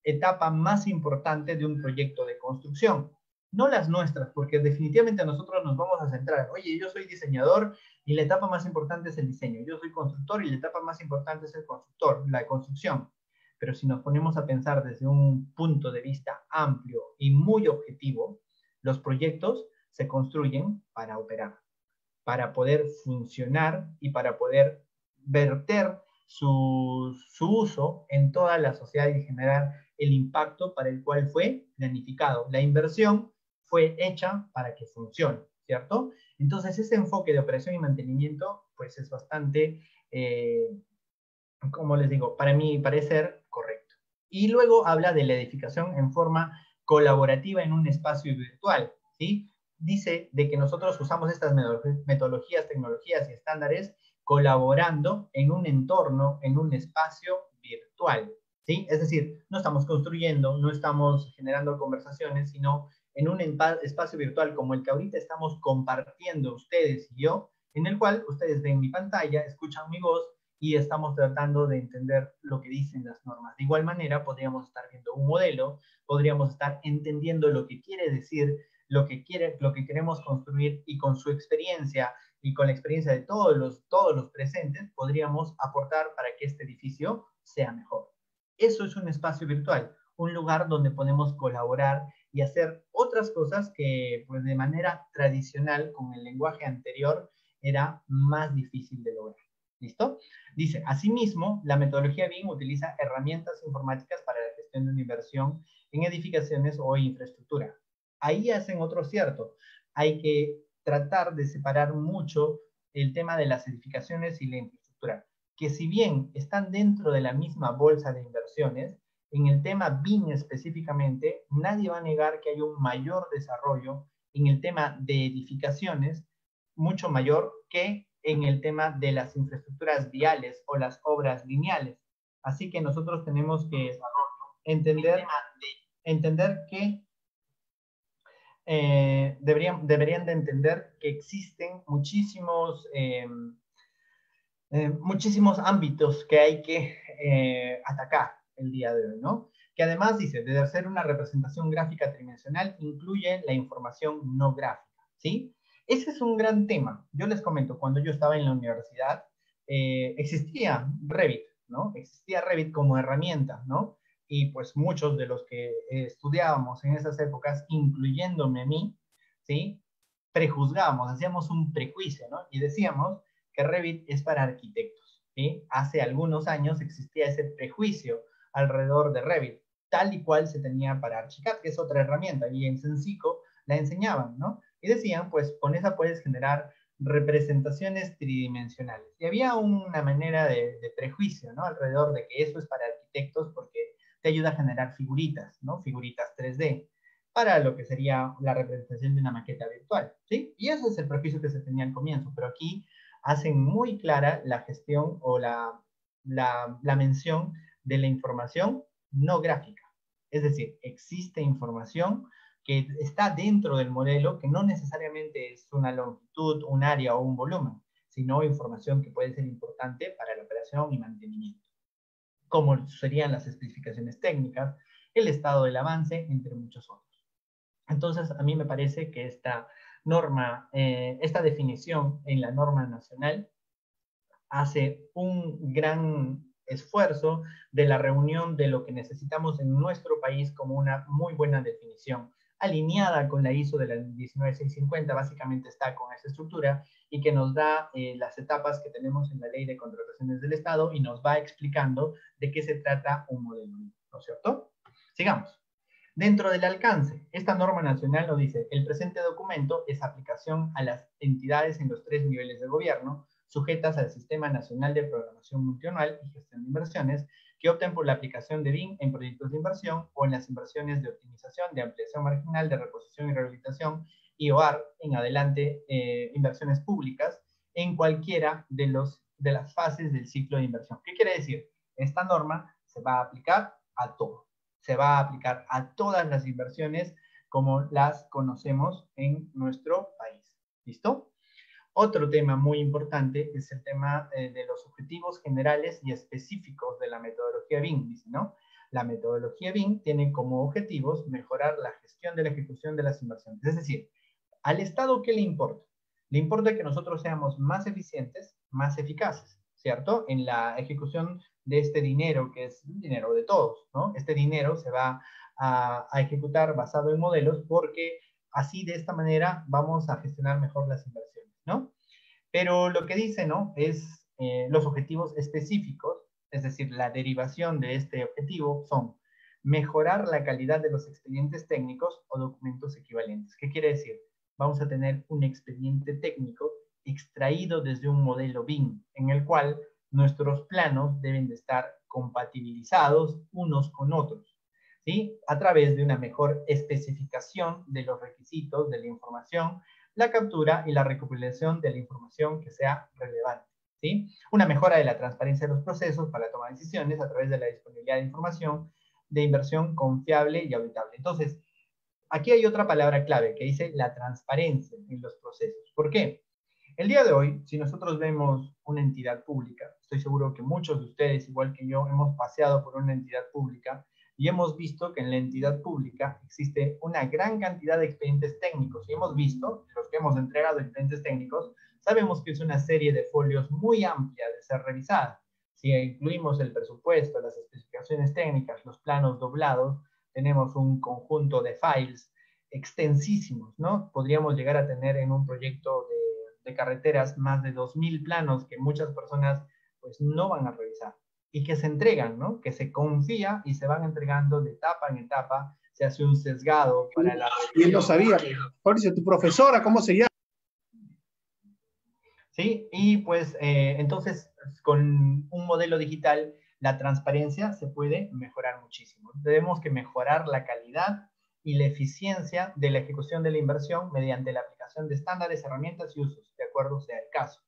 etapa más importante de un proyecto de construcción. No las nuestras, porque definitivamente nosotros nos vamos a centrar. Oye, yo soy diseñador y la etapa más importante es el diseño. Yo soy constructor y la etapa más importante es el constructor, la construcción. Pero si nos ponemos a pensar desde un punto de vista amplio y muy objetivo, los proyectos se construyen para operar, para poder funcionar y para poder verter su uso en toda la sociedad y generar el impacto para el cual fue planificado. La inversión fue hecha para que funcione, ¿cierto? Entonces ese enfoque de operación y mantenimiento pues es bastante, como les digo, para mi parecer correcto. Y luego habla de la edificación en forma colaborativa en un espacio virtual, ¿sí? Dice de que nosotros usamos estas metodologías, tecnologías y estándares colaborando en un entorno, en un espacio virtual, ¿sí? Es decir, no estamos construyendo, no estamos generando conversaciones, sino en un espacio virtual como el que ahorita estamos compartiendo ustedes y yo, en el cual ustedes ven mi pantalla, escuchan mi voz y estamos tratando de entender lo que dicen las normas. De igual manera, podríamos estar viendo un modelo, podríamos estar entendiendo lo que quiere decir, lo que queremos construir, y con su experiencia y con la experiencia de todos los presentes, podríamos aportar para que este edificio sea mejor. Eso es un espacio virtual, un lugar donde podemos colaborar y hacer otras cosas que pues de manera tradicional con el lenguaje anterior era más difícil de lograr. ¿Listo? Dice, asimismo, la metodología BIM utiliza herramientas informáticas para la gestión de una inversión en edificaciones o infraestructura. Ahí hacen otro cierto. Hay que tratar de separar mucho el tema de las edificaciones y la infraestructura, que si bien están dentro de la misma bolsa de inversiones, en el tema BIM específicamente, nadie va a negar que hay un mayor desarrollo en el tema de edificaciones, mucho mayor que en el tema de las infraestructuras viales o las obras lineales. Así que nosotros tenemos que entender que deberían de entender que existen muchísimos ámbitos que hay que atacar el día de hoy, ¿no? Que además dice, de hacer una representación gráfica tridimensional, incluye la información no gráfica, ¿sí? Ese es un gran tema. Yo les comento, cuando yo estaba en la universidad, existía Revit, ¿no? Existía Revit como herramienta, ¿no? Y pues muchos de los que estudiábamos en esas épocas, incluyéndome a mí, ¿sí? Prejuzgábamos, hacíamos un prejuicio, ¿no? Y decíamos que Revit es para arquitectos, ¿sí? Hace algunos años existía ese prejuicio alrededor de Revit, tal y cual se tenía para Archicad, que es otra herramienta, y en Sensico la enseñaban, ¿no? Y decían, pues con esa puedes generar representaciones tridimensionales. Y había una manera de prejuicio, ¿no? Alrededor de que eso es para arquitectos porque te ayuda a generar figuritas, ¿no? Figuritas 3D, para lo que sería la representación de una maqueta virtual, ¿sí? Y ese es el prejuicio que se tenía al comienzo, pero aquí hacen muy clara la gestión o la mención de la información no gráfica. Es decir, existe información que está dentro del modelo, que no necesariamente es una longitud, un área o un volumen, sino información que puede ser importante para la operación y mantenimiento, como serían las especificaciones técnicas, el estado del avance, entre muchos otros. Entonces, a mí me parece que esta norma, esta definición en la norma nacional hace un gran esfuerzo de la reunión de lo que necesitamos en nuestro país como una muy buena definición, alineada con la ISO de la 19650, básicamente está con esa estructura y que nos da las etapas que tenemos en la Ley de Contrataciones del Estado y nos va explicando de qué se trata un modelo, ¿no es cierto? Sigamos. Dentro del alcance, esta norma nacional nos dice, el presente documento es aplicación a las entidades en los 3 niveles de gobierno, sujetas al Sistema Nacional de Programación Multianual y Gestión de Inversiones, que opten por la aplicación de BIM en proyectos de inversión o en las inversiones de optimización, de ampliación marginal, de reposición y rehabilitación, y OAR, en adelante, inversiones públicas, en cualquiera de las fases del ciclo de inversión. ¿Qué quiere decir? Esta norma se va a aplicar a todo. Se va a aplicar a todas las inversiones como las conocemos en nuestro país. ¿Listo? Otro tema muy importante es el tema de los objetivos generales y específicos de la metodología BIM, dice, ¿no? La metodología BIM tiene como objetivos mejorar la gestión de la ejecución de las inversiones. Es decir, ¿al Estado qué le importa? Le importa que nosotros seamos más eficientes, más eficaces, ¿cierto? En la ejecución de este dinero, que es dinero de todos, ¿no? Este dinero se va a ejecutar basado en modelos porque así de esta manera vamos a gestionar mejor las inversiones, ¿no? Pero lo que dice, ¿no? Es los objetivos específicos, es decir, la derivación de este objetivo son mejorar la calidad de los expedientes técnicos o documentos equivalentes. ¿Qué quiere decir? Vamos a tener un expediente técnico extraído desde un modelo BIM, en el cual nuestros planos deben de estar compatibilizados unos con otros, ¿sí? A través de una mejor especificación de los requisitos de la información, la captura y la recopilación de la información que sea relevante, ¿sí? Una mejora de la transparencia de los procesos para tomar decisiones a través de la disponibilidad de información de inversión confiable y auditable. Entonces, aquí hay otra palabra clave que dice la transparencia en los procesos. ¿Por qué? El día de hoy, si nosotros vemos una entidad pública, estoy seguro que muchos de ustedes, igual que yo, hemos paseado por una entidad pública y hemos visto que en la entidad pública existe una gran cantidad de expedientes técnicos. Y hemos visto, los que hemos entregado expedientes técnicos, sabemos que es una serie de folios muy amplia de ser revisada. Si incluimos el presupuesto, las especificaciones técnicas, los planos doblados, tenemos un conjunto de files extensísimos, ¿no? Podríamos llegar a tener en un proyecto de carreteras más de 2000 planos que muchas personas pues no van a revisar y que se entregan, ¿no? Que se confía y se van entregando de etapa en etapa, se hace un sesgado para la Y él revisión. lo sabía. Jorge, tu profesora, ¿cómo se llama? ¿Sí? Y pues entonces con un modelo digital la transparencia se puede mejorar muchísimo. Tenemos que mejorar la calidad y la eficiencia de la ejecución de la inversión mediante la aplicación de estándares, herramientas y usos, de acuerdo sea el caso.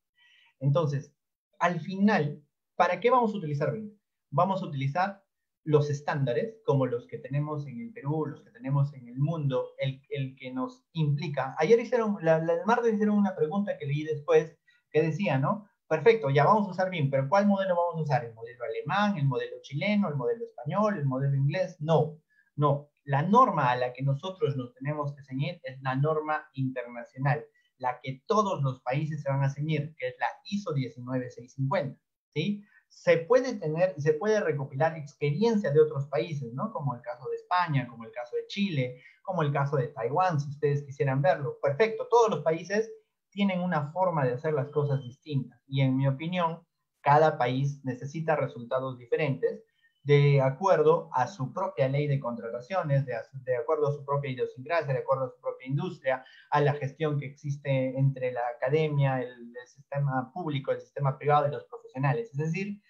Entonces, al final, ¿para qué vamos a utilizar BIM? Vamos a utilizar los estándares, como los que tenemos en el Perú, los que tenemos en el mundo, el que nos implica. Ayer el martes hicieron una pregunta que leí después, que decía, ¿no? Perfecto, ya vamos a usar BIM, pero ¿cuál modelo vamos a usar? ¿El modelo alemán, el modelo chileno, el modelo español, el modelo inglés? No, no. La norma a la que nosotros nos tenemos que ceñir es la norma internacional, la que todos los países se van a ceñir, que es la ISO 19650, ¿sí? Se puede recopilar experiencia de otros países, ¿no? Como el caso de España, como el caso de Chile, como el caso de Taiwán, si ustedes quisieran verlo. Perfecto, todos los países tienen una forma de hacer las cosas distintas. Y en mi opinión, cada país necesita resultados diferentes de acuerdo a su propia ley de contrataciones, de acuerdo a su propia idiosincrasia, de acuerdo a su propia industria, a la gestión que existe entre la academia, el sistema público, el sistema privado y los profesionales. Es decir,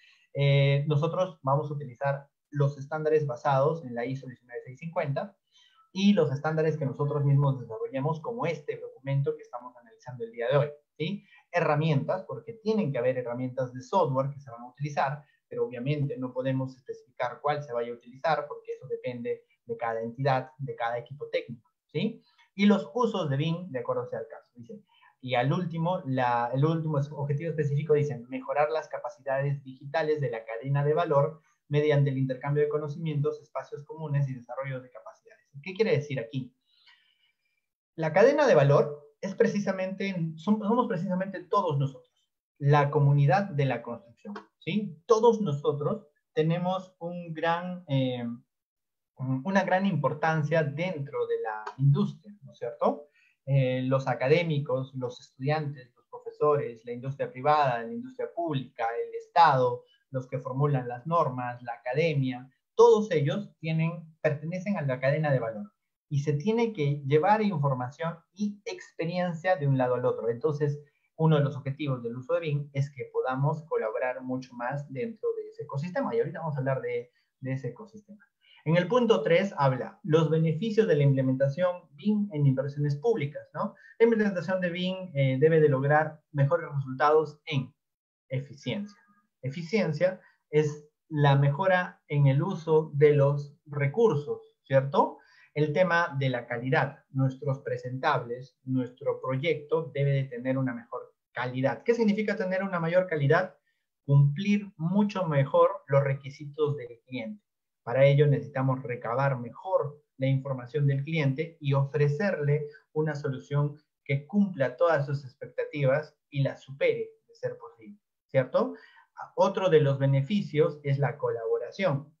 nosotros vamos a utilizar los estándares basados en la ISO 19650 y los estándares que nosotros mismos desarrollamos, como este documento que estamos analizando el día de hoy, ¿sí? Herramientas, porque tienen que haber herramientas de software que se van a utilizar, pero obviamente no podemos especificar cuál se vaya a utilizar, porque eso depende de cada entidad, de cada equipo técnico, ¿sí? Y los usos de BIM, de acuerdo sea el caso, dicen. Y al último, el último objetivo específico, dicen, mejorar las capacidades digitales de la cadena de valor mediante el intercambio de conocimientos, espacios comunes y desarrollo de capacidades. ¿Qué quiere decir aquí? La cadena de valor es precisamente, somos precisamente todos nosotros, la comunidad de la construcción, ¿sí? Todos nosotros tenemos una gran importancia dentro de la industria, ¿no es cierto? Los académicos, los estudiantes, los profesores, la industria privada, la industria pública, el Estado, los que formulan las normas, la academia, todos ellos pertenecen a la cadena de valor y se tiene que llevar información y experiencia de un lado al otro. Entonces, uno de los objetivos del uso de BIM es que podamos colaborar mucho más dentro de ese ecosistema, y ahorita vamos a hablar de ese ecosistema. En el punto 3 habla los beneficios de la implementación BIM en inversiones públicas, ¿no? La implementación de BIM debe de lograr mejores resultados en eficiencia. Eficiencia es la mejora en el uso de los recursos, ¿cierto? El tema de la calidad. Nuestros presentables, nuestro proyecto debe de tener una mejor calidad. ¿Qué significa tener una mayor calidad? Cumplir mucho mejor los requisitos del cliente. Para ello necesitamos recabar mejor la información del cliente y ofrecerle una solución que cumpla todas sus expectativas y las supere, de ser posible, ¿cierto? Otro de los beneficios es la colaboración,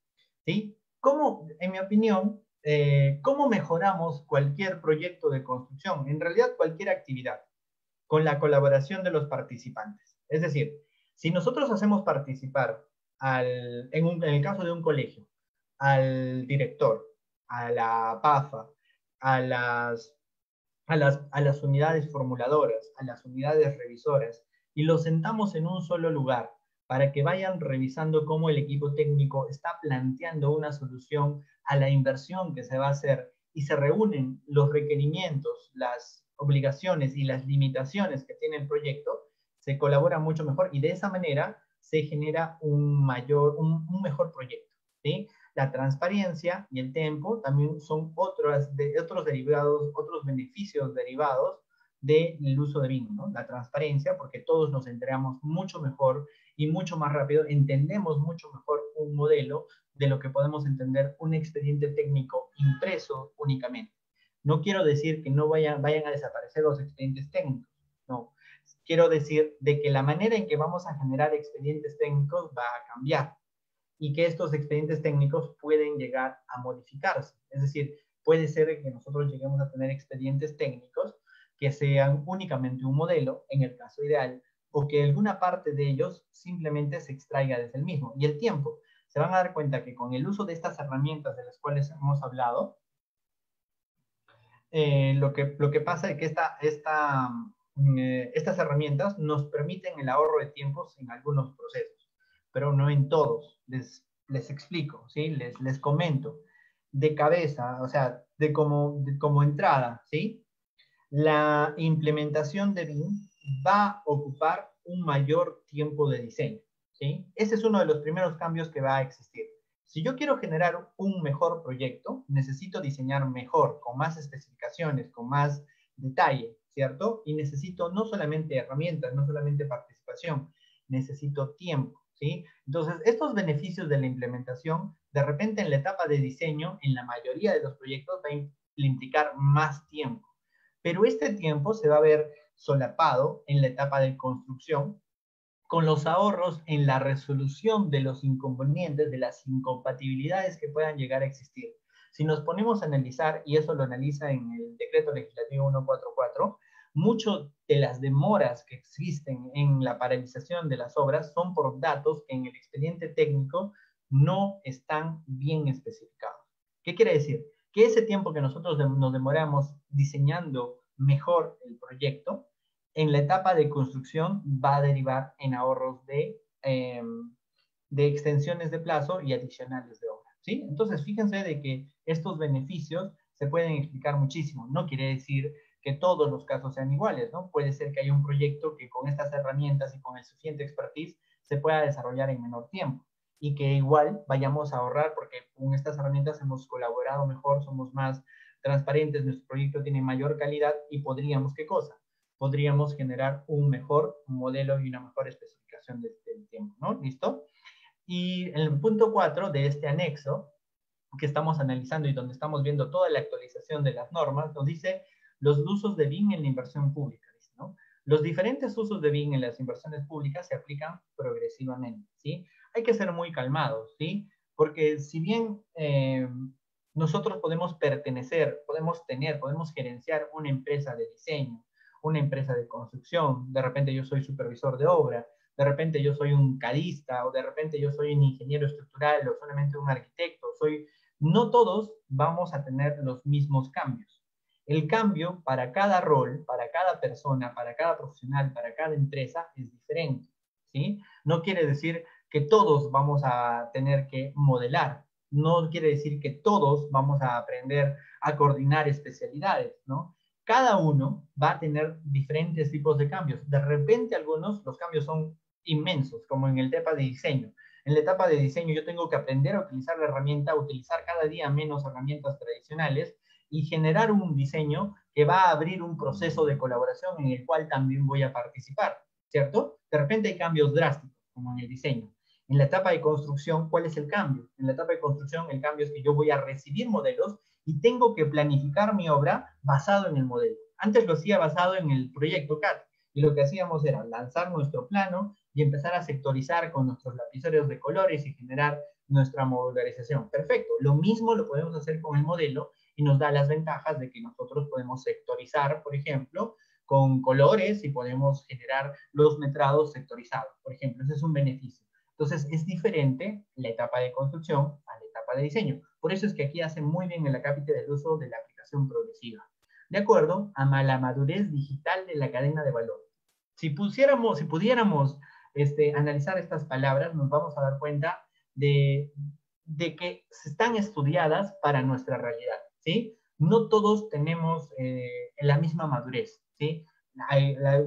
¿sí? ¿Cómo, en mi opinión, cómo mejoramos cualquier proyecto de construcción? En realidad, cualquier actividad, con la colaboración de los participantes. Es decir, si nosotros hacemos participar, en el caso de un colegio, al director, a la PAFA, a las unidades formuladoras, a las unidades revisoras, y los sentamos en un solo lugar para que vayan revisando cómo el equipo técnico está planteando una solución a la inversión que se va a hacer, y se reúnen los requerimientos, las obligaciones y las limitaciones que tiene el proyecto, se colabora mucho mejor y de esa manera se genera un mejor proyecto, ¿sí? La transparencia y el tiempo también son otros derivados, otros beneficios derivados del uso de BIM, ¿no? La transparencia, porque todos nos enteramos mucho mejor y mucho más rápido, entendemos mucho mejor un modelo de lo que podemos entender un expediente técnico impreso únicamente. No quiero decir que no vayan a desaparecer los expedientes técnicos, no. Quiero decir de que la manera en que vamos a generar expedientes técnicos va a cambiar. y que estos expedientes técnicos pueden llegar a modificarse. Es decir, puede ser que nosotros lleguemos a tener expedientes técnicos que sean únicamente un modelo, en el caso ideal, o que alguna parte de ellos simplemente se extraiga desde el mismo. Y el tiempo. Se van a dar cuenta que con el uso de estas herramientas de las cuales hemos hablado, lo que pasa es que estas herramientas nos permiten el ahorro de tiempos en algunos procesos, pero no en todos. Les explico, ¿sí? Les comento de cabeza, o sea, como entrada, ¿sí? La implementación de BIM va a ocupar un mayor tiempo de diseño, ¿sí? Ese es uno de los primeros cambios que va a existir. Si yo quiero generar un mejor proyecto, necesito diseñar mejor, con más especificaciones, con más detalle, ¿cierto? Y necesito no solamente herramientas, no solamente participación, necesito tiempo, ¿sí? Entonces, estos beneficios de la implementación, de repente en la etapa de diseño, en la mayoría de los proyectos, va a implicar más tiempo. Pero este tiempo se va a ver solapado en la etapa de construcción, con los ahorros en la resolución de los inconvenientes, de las incompatibilidades que puedan llegar a existir. Si nos ponemos a analizar, y eso lo analiza en el Decreto Legislativo 144, muchas de las demoras que existen en la paralización de las obras son por datos que en el expediente técnico no están bien especificados. ¿Qué quiere decir? Que ese tiempo que nosotros nos demoramos diseñando mejor el proyecto, en la etapa de construcción va a derivar en ahorros de extensiones de plazo y adicionales de obra, ¿sí? Entonces, fíjense de que estos beneficios se pueden explicar muchísimo. No quiere decir que todos los casos sean iguales, ¿no? Puede ser que haya un proyecto que con estas herramientas y con el suficiente expertise se pueda desarrollar en menor tiempo y que igual vayamos a ahorrar porque con estas herramientas hemos colaborado mejor, somos más transparentes, nuestro proyecto tiene mayor calidad y podríamos, ¿qué cosa? Podríamos generar un mejor modelo y una mejor especificación del tiempo, ¿no? ¿Listo? Y en el punto 4 de este anexo que estamos analizando y donde estamos viendo toda la actualización de las normas, nos dice los usos de BIM en la inversión pública, ¿no? Los diferentes usos de BIM en las inversiones públicas se aplican progresivamente, ¿sí? Hay que ser muy calmados, ¿sí? Porque si bien nosotros podemos pertenecer, podemos gerenciar una empresa de diseño, una empresa de construcción, de repente yo soy supervisor de obra, de repente yo soy un cadista, o de repente yo soy un ingeniero estructural, o solamente un arquitecto, no todos vamos a tener los mismos cambios. El cambio para cada rol, para cada persona, para cada profesional, para cada empresa es diferente, ¿sí? No quiere decir que todos vamos a tener que modelar, no quiere decir que todos vamos a aprender a coordinar especialidades, ¿no? Cada uno va a tener diferentes tipos de cambios. De repente los cambios son inmensos, como en la etapa de diseño. En la etapa de diseño yo tengo que aprender a utilizar la herramienta, a utilizar cada día menos herramientas tradicionales y generar un diseño que va a abrir un proceso de colaboración en el cual también voy a participar, ¿cierto? De repente hay cambios drásticos, como en el diseño. En la etapa de construcción, ¿cuál es el cambio? En la etapa de construcción, el cambio es que yo voy a recibir modelos y tengo que planificar mi obra basado en el modelo. Antes lo hacía basado en el proyecto CAD, y lo que hacíamos era lanzar nuestro plano y empezar a sectorizar con nuestros lapiceros de colores y generar nuestra modularización. Perfecto, lo mismo lo podemos hacer con el modelo y nos da las ventajas de que nosotros podemos sectorizar, por ejemplo, con colores y podemos generar los metrados sectorizados, por ejemplo. Ese es un beneficio. Entonces, es diferente la etapa de construcción a la etapa de diseño. Por eso es que aquí hacen muy bien el acápite del uso de la aplicación progresiva, de acuerdo a la madurez digital de la cadena de valor. Si pudiéramos analizar estas palabras, nos vamos a dar cuenta de que están estudiadas para nuestra realidad, ¿sí? No todos tenemos la misma madurez, ¿sí?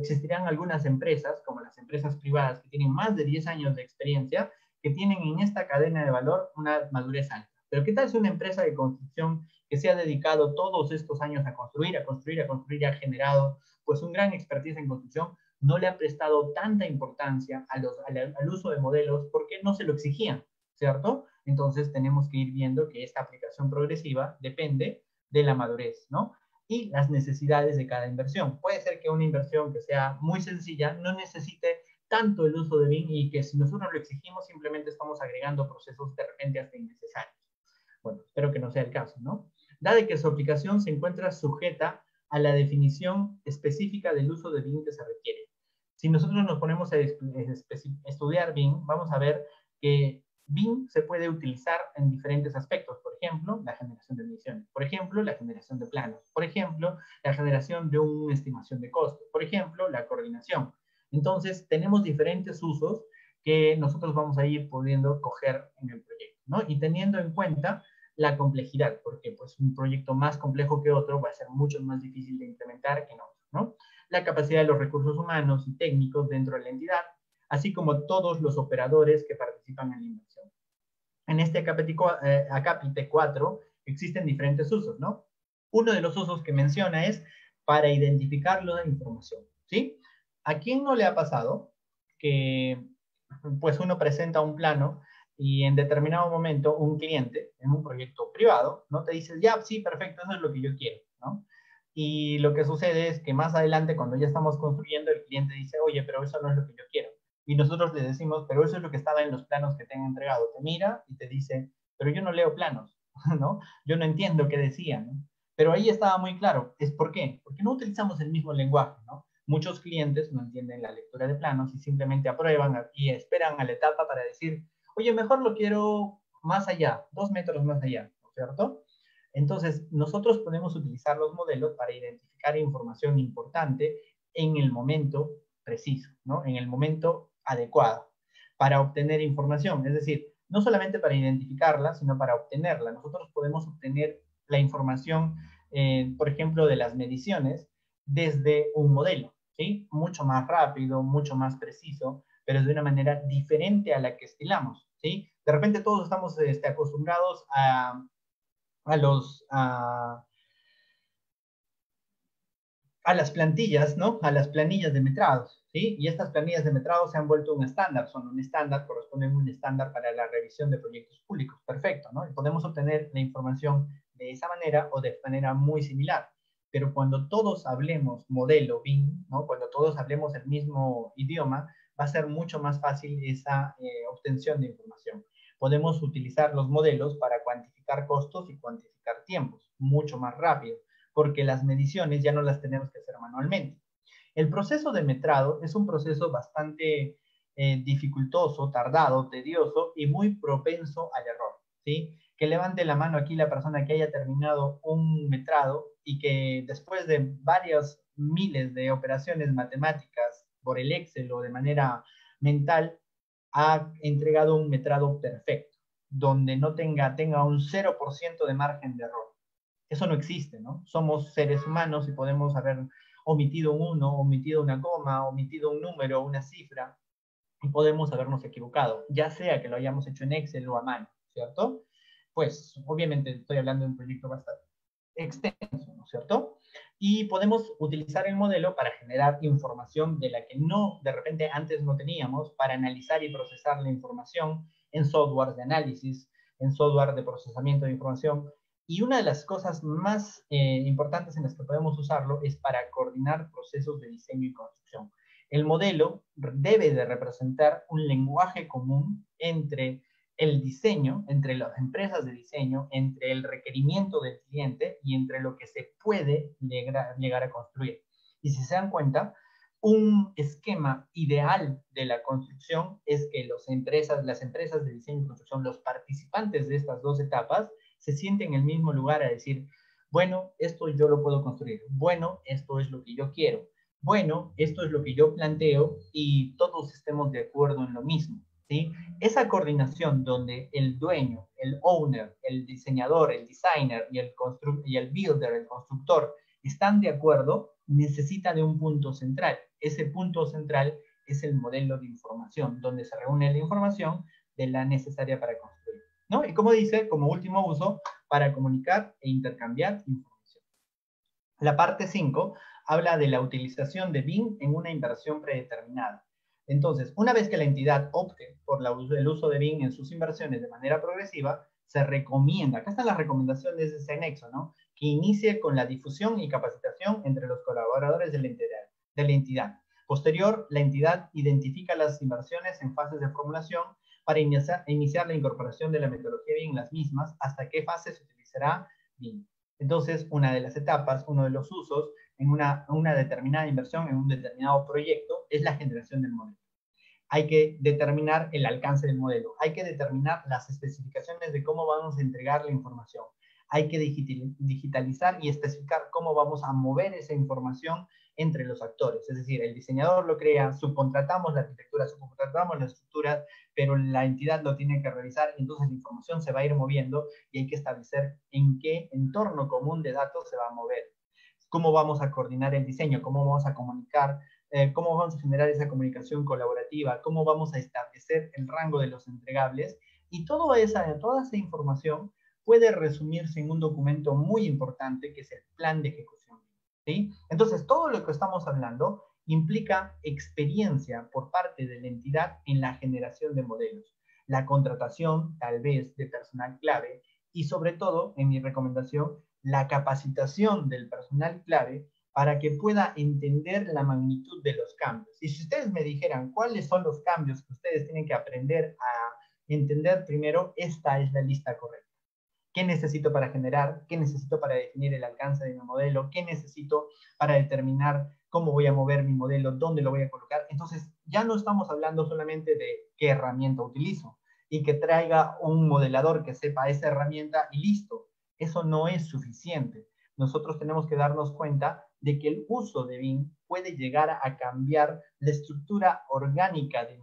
Existirán algunas empresas, como las empresas privadas, que tienen más de 10 años de experiencia, que tienen en esta cadena de valor una madurez alta. Pero ¿qué tal si una empresa de construcción que se ha dedicado todos estos años a construir, y ha generado pues un gran expertise en construcción, no le ha prestado tanta importancia al uso de modelos porque no se lo exigían, ¿cierto? Entonces tenemos que ir viendo que esta aplicación progresiva depende de la madurez, ¿no? Y las necesidades de cada inversión. Puede ser que una inversión que sea muy sencilla no necesite tanto el uso de Bing y que si nosotros lo exigimos simplemente estamos agregando procesos de repente hasta innecesarios. Bueno, espero que no sea el caso, ¿no? Dado que su aplicación se encuentra sujeta a la definición específica del uso de Bing que se requiere. Si nosotros nos ponemos a estudiar Bing, vamos a ver que Bing se puede utilizar en diferentes aspectos. Por ejemplo, la generación de mediciones. Por ejemplo, la generación de planos. Por ejemplo, la generación de una estimación de costos. Por ejemplo, la coordinación. Entonces, tenemos diferentes usos que nosotros vamos a ir pudiendo coger en el proyecto, ¿no? Y teniendo en cuenta la complejidad, porque pues un proyecto más complejo que otro va a ser mucho más difícil de implementar que en otro, ¿no? La capacidad de los recursos humanos y técnicos dentro de la entidad, así como todos los operadores que participan en la inversión. En este acápite 4 existen diferentes usos, ¿no? Uno de los usos que menciona es para identificar la información, ¿sí? ¿A quién no le ha pasado que pues uno presenta un plano y en determinado momento un cliente en un proyecto privado, ¿no? Te dice, ya, sí, perfecto, eso es lo que yo quiero, ¿no? Y lo que sucede es que más adelante, cuando ya estamos construyendo, el cliente dice, oye, pero eso no es lo que yo quiero. Y nosotros le decimos, pero eso es lo que estaba en los planos que te han entregado. Te mira y te dice, pero yo no leo planos, ¿no? Yo no entiendo qué decía, ¿no? Pero ahí estaba muy claro. ¿Es por qué? Porque no utilizamos el mismo lenguaje, ¿no? Muchos clientes no entienden la lectura de planos y simplemente aprueban y esperan a la etapa para decir, oye, mejor lo quiero más allá, 2 metros más allá, ¿no es cierto? Entonces, nosotros podemos utilizar los modelos para identificar información importante en el momento preciso, ¿no? En el momento adecuado, para obtener información. Es decir, no solamente para identificarla, sino para obtenerla. Nosotros podemos obtener la información, por ejemplo, de las mediciones desde un modelo, ¿sí? Mucho más rápido, mucho más preciso, pero de una manera diferente a la que estilamos, ¿sí? De repente todos estamos acostumbrados a las plantillas, ¿no? A las planillas de metrados, ¿sí? Y estas planillas de metrados se han vuelto un estándar, son un estándar, corresponden a un estándar para la revisión de proyectos públicos, perfecto, ¿no? Y podemos obtener la información de esa manera o de manera muy similar. Pero cuando todos hablemos modelo BIM, ¿no? Cuando todos hablemos el mismo idioma, va a ser mucho más fácil esa obtención de información. Podemos utilizar los modelos para cuantificar costos y cuantificar tiempos, mucho más rápido, porque las mediciones ya no las tenemos que hacer manualmente. El proceso de metrado es un proceso bastante dificultoso, tardado, tedioso y muy propenso al error, ¿sí? Que levante la mano aquí la persona que haya terminado un metrado y que después de varios miles de operaciones matemáticas por el Excel o de manera mental, ha entregado un metrado perfecto, donde no tenga un 0% de margen de error. Eso no existe, ¿no? Somos seres humanos y podemos haber omitido un 1, omitido una coma, omitido un número, una cifra, y podemos habernos equivocado, ya sea que lo hayamos hecho en Excel o a mano, ¿cierto? Pues, obviamente, estoy hablando de un proyecto bastante extenso, ¿no es cierto? Y podemos utilizar el modelo para generar información de la que no, de repente, antes no teníamos, para analizar y procesar la información en software de análisis, en software de procesamiento de información. Y una de las cosas más importantes en las que podemos usarlo es para coordinar procesos de diseño y construcción. El modelo debe de representar un lenguaje común entre el diseño, entre las empresas de diseño, entre el requerimiento del cliente y entre lo que se puede llegar a construir. Y si se dan cuenta, un esquema ideal de la construcción es que las empresas de diseño y construcción, los participantes de estas dos etapas, se sienten en el mismo lugar a decir, bueno, esto yo lo puedo construir, bueno, esto es lo que yo quiero, bueno, esto es lo que yo planteo y todos estemos de acuerdo en lo mismo, ¿sí? Esa coordinación donde el dueño, el owner, el diseñador, el designer y el builder, el constructor, están de acuerdo, necesita de un punto central. Ese punto central es el modelo de información, donde se reúne la información de la necesaria para construir, ¿no? Y como dice, como último uso, para comunicar e intercambiar información. La parte 5 habla de la utilización de BIM en una inversión predeterminada. Entonces, una vez que la entidad opte por el uso de BIM en sus inversiones de manera progresiva, se recomienda, acá están las recomendaciones de ese anexo, ¿no? Que inicie con la difusión y capacitación entre los colaboradores de la entidad. Posterior, la entidad identifica las inversiones en fases de formulación para iniciar la incorporación de la metodología BIM en las mismas, hasta qué fase se utilizará BIM. Entonces, una de las etapas, uno de los usos en una determinada inversión, en un determinado proyecto, es la generación del modelo. Hay que determinar el alcance del modelo, hay que determinar las especificaciones de cómo vamos a entregar la información, hay que digitalizar y especificar cómo vamos a mover esa información entre los actores. Es decir, el diseñador lo crea, subcontratamos la arquitectura, subcontratamos la estructura, pero la entidad lo tiene que revisar, entonces la información se va a ir moviendo y hay que establecer en qué entorno común de datos se va a mover. Cómo vamos a coordinar el diseño, cómo vamos a comunicar, cómo vamos a generar esa comunicación colaborativa, cómo vamos a establecer el rango de los entregables, y toda esa información puede resumirse en un documento muy importante que es el plan de ejecución. ¿Sí? Entonces, todo lo que estamos hablando implica experiencia por parte de la entidad en la generación de modelos, la contratación, tal vez, de personal clave, y sobre todo, en mi recomendación, la capacitación del personal clave para que pueda entender la magnitud de los cambios. Y si ustedes me dijeran cuáles son los cambios que ustedes tienen que aprender a entender primero, esta es la lista correcta. ¿Qué necesito para generar? ¿Qué necesito para definir el alcance de mi modelo? ¿Qué necesito para determinar cómo voy a mover mi modelo? ¿Dónde lo voy a colocar? Entonces, ya no estamos hablando solamente de qué herramienta utilizo y que traiga un modelador que sepa esa herramienta y listo. Eso no es suficiente. Nosotros tenemos que darnos cuenta de que el uso de BIM puede llegar a cambiar la estructura orgánica de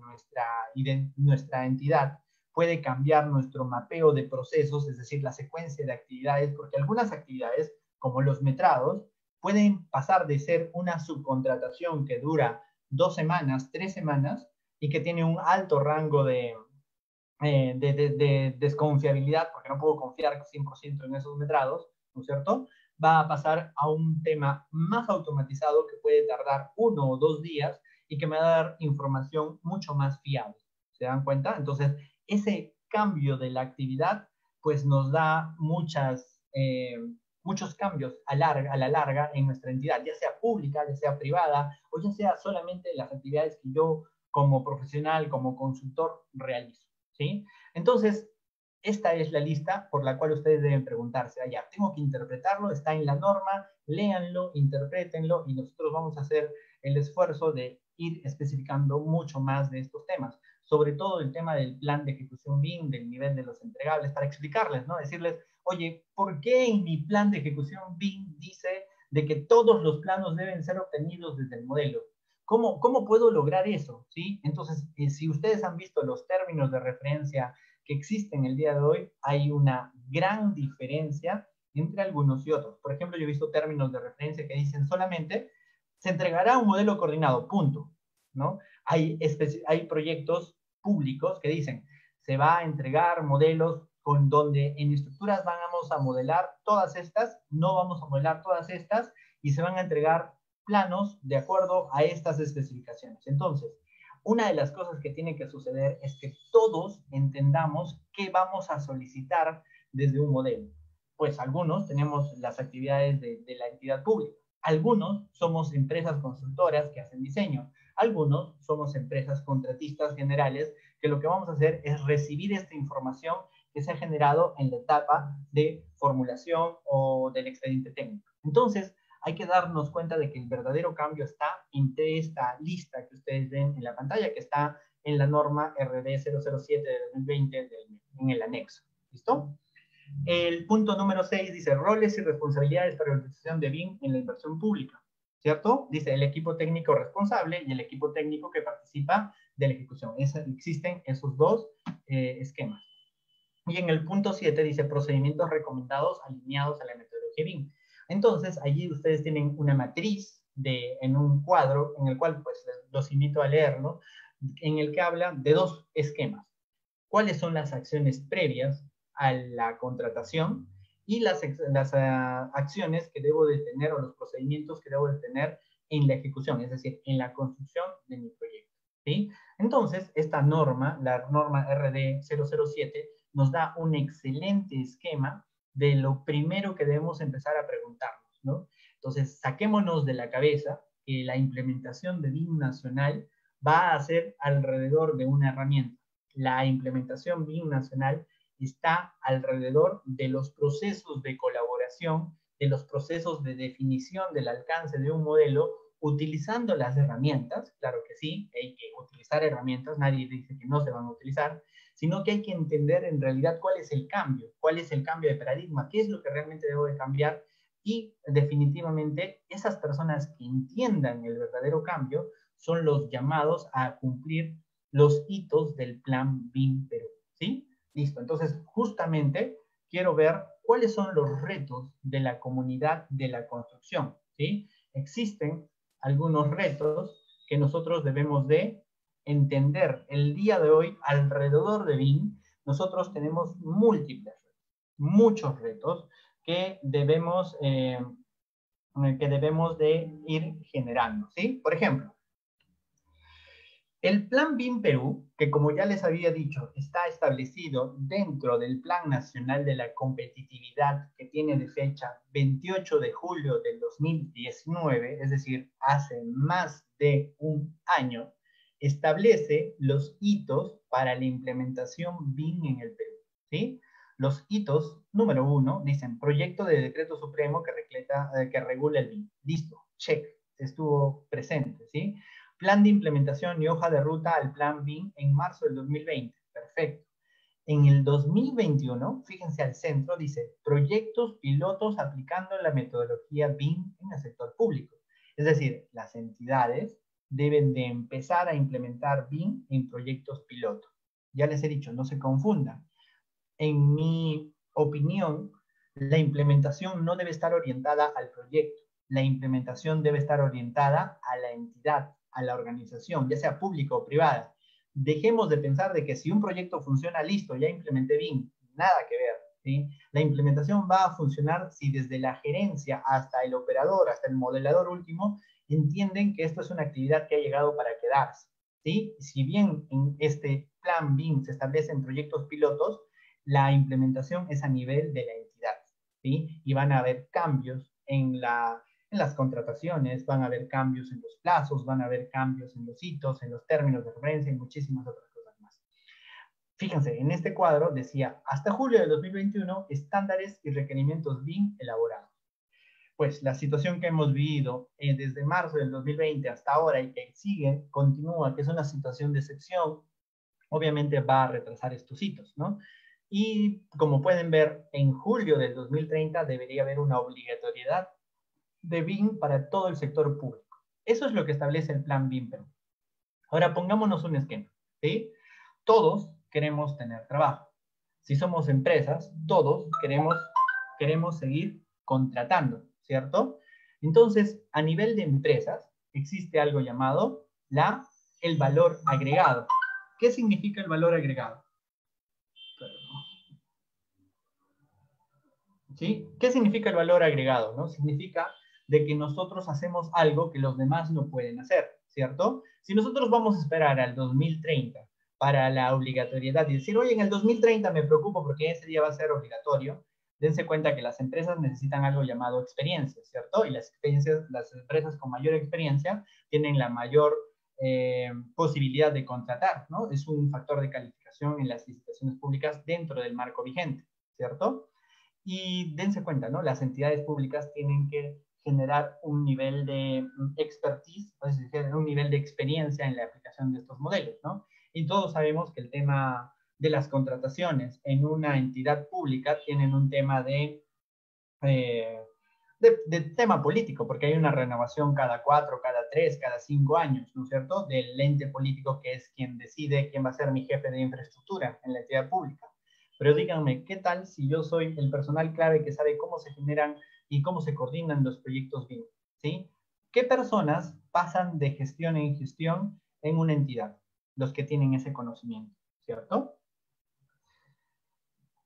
nuestra entidad, puede cambiar nuestro mapeo de procesos, es decir, la secuencia de actividades, porque algunas actividades, como los metrados, pueden pasar de ser una subcontratación que dura 2 semanas, 3 semanas, y que tiene un alto rango de desconfiabilidad, porque no puedo confiar 100% en esos metrados, ¿no es cierto? Va a pasar a un tema más automatizado que puede tardar 1 o 2 días y que me va a dar información mucho más fiable. ¿Se dan cuenta? Entonces, ese cambio de la actividad, pues nos da muchos cambios a la larga en nuestra entidad, ya sea pública, ya sea privada, o ya sea solamente las actividades que yo como profesional, como consultor, realizo. ¿Sí? Entonces, esta es la lista por la cual ustedes deben preguntarse, ya, tengo que interpretarlo, está en la norma, léanlo, interprétenlo, y nosotros vamos a hacer el esfuerzo de ir especificando mucho más de estos temas, sobre todo el tema del plan de ejecución BIM, del nivel de los entregables, para explicarles, ¿no? Decirles, oye, ¿por qué en mi plan de ejecución BIM dice de que todos los planos deben ser obtenidos desde el modelo? ¿Cómo puedo lograr eso? ¿Sí? Entonces, si ustedes han visto los términos de referencia que existen el día de hoy, hay una gran diferencia entre algunos y otros. Por ejemplo, yo he visto términos de referencia que dicen solamente se entregará un modelo coordinado, punto, ¿no? Hay proyectos públicos que dicen se va a entregar modelos con donde en estructuras vamos a modelar todas estas, no vamos a modelar todas estas, y se van a entregar planos de acuerdo a estas especificaciones. Entonces, una de las cosas que tiene que suceder es que todos entendamos qué vamos a solicitar desde un modelo. Pues algunos tenemos las actividades de la entidad pública, algunos somos empresas consultoras que hacen diseño, algunos somos empresas contratistas generales que lo que vamos a hacer es recibir esta información que se ha generado en la etapa de formulación o del expediente técnico. Entonces, hay que darnos cuenta de que el verdadero cambio está entre esta lista que ustedes ven en la pantalla, que está en la norma RD 007 de 2020 en el anexo. ¿Listo? El punto número 6 dice roles y responsabilidades para la utilización de BIM en la inversión pública. ¿Cierto? Dice el equipo técnico responsable y el equipo técnico que participa de la ejecución. Existen esos dos esquemas. Y en el punto 7 dice procedimientos recomendados alineados a la metodología BIM. Entonces, allí ustedes tienen una matriz en un cuadro, en el cual pues los invito a leerlo, en el que habla de 2 esquemas. ¿Cuáles son las acciones previas a la contratación y las acciones que debo de tener o los procedimientos que debo de tener en la ejecución, es decir, en la construcción de mi proyecto? ¿Sí? Entonces, esta norma, la norma RD 007, nos da un excelente esquema de lo primero que debemos empezar a preguntarnos, ¿no? Entonces, saquémonos de la cabeza que la implementación de BIM nacional va a ser alrededor de una herramienta. La implementación BIM nacional está alrededor de los procesos de colaboración, de los procesos de definición del alcance de un modelo, utilizando las herramientas. Claro que sí, hay que utilizar herramientas, nadie dice que no se van a utilizar, sino que hay que entender en realidad cuál es el cambio de paradigma, qué es lo que realmente debo de cambiar, y definitivamente esas personas que entiendan el verdadero cambio son los llamados a cumplir los hitos del Plan BIM Perú, ¿sí? Listo, entonces justamente quiero ver cuáles son los retos de la comunidad de la construcción, ¿sí? Existen algunos retos que nosotros debemos de entender. El día de hoy, alrededor de BIM, nosotros tenemos múltiples retos, muchos retos que debemos de ir generando, ¿sí? Por ejemplo, el Plan BIM Perú, que como ya les había dicho, está establecido dentro del Plan Nacional de la Competitividad, que tiene de fecha 28 de julio del 2019, es decir, hace más de un año, establece los hitos para la implementación BIM en el Perú, ¿sí? Los hitos, número 1, dicen proyecto de decreto supremo que regula el BIM. Listo, check, estuvo presente, ¿sí? Plan de implementación y hoja de ruta al plan BIM en marzo del 2020. Perfecto. En el 2021, fíjense al centro, dice proyectos pilotos aplicando la metodología BIM en el sector público. Es decir, las entidades deben de empezar a implementar BIM en proyectos piloto. Ya les he dicho, no se confundan. En mi opinión, la implementación no debe estar orientada al proyecto. La implementación debe estar orientada a la entidad, a la organización, ya sea pública o privada. Dejemos de pensar de que si un proyecto funciona, listo, ya implementé BIM, nada que ver, ¿sí? La implementación va a funcionar si desde la gerencia hasta el operador, hasta el modelador último, entienden que esto es una actividad que ha llegado para quedarse, ¿sí? Si bien en este plan BIM se establecen proyectos pilotos, la implementación es a nivel de la entidad, ¿sí? Y van a haber cambios en las contrataciones, van a haber cambios en los plazos, van a haber cambios en los hitos, en los términos de referencia y muchísimas otras cosas más. Fíjense, en este cuadro decía, hasta julio de 2021, estándares y requerimientos BIM elaborados. Pues la situación que hemos vivido desde marzo del 2020 hasta ahora y que sigue, continúa, que es una situación de excepción, obviamente va a retrasar estos hitos, ¿no? Y como pueden ver, en julio del 2030 debería haber una obligatoriedad de BIM para todo el sector público. Eso es lo que establece el plan BIM Perú. Ahora pongámonos un esquema, ¿sí? Todos queremos tener trabajo. Si somos empresas, todos queremos seguir contratando, ¿cierto? Entonces, a nivel de empresas, existe algo llamado el valor agregado. ¿Qué significa el valor agregado? ¿Sí? ¿Qué significa el valor agregado? ¿No? Significa de que nosotros hacemos algo que los demás no pueden hacer, ¿cierto? Si nosotros vamos a esperar al 2030 para la obligatoriedad y decir, oye, en el 2030 me preocupo porque ese día va a ser obligatorio, dense cuenta que las empresas necesitan algo llamado experiencia, ¿cierto? Y las empresas con mayor experiencia tienen la mayor posibilidad de contratar, ¿no? Es un factor de calificación en las licitaciones públicas dentro del marco vigente, ¿cierto? Y dense cuenta, ¿no? Las entidades públicas tienen que generar un nivel de expertise, es decir, un nivel de experiencia en la aplicación de estos modelos, ¿no? Y todos sabemos que el tema de las contrataciones en una entidad pública tienen un tema de tema político, porque hay una renovación cada 4, cada 3, cada 5 años, ¿no es cierto?, del ente político que es quien decide quién va a ser mi jefe de infraestructura en la entidad pública. Pero díganme, ¿qué tal si yo soy el personal clave que sabe cómo se generan y cómo se coordinan los proyectos BIM? ¿Sí? ¿Qué personas pasan de gestión en gestión en una entidad? Los que tienen ese conocimiento, ¿cierto?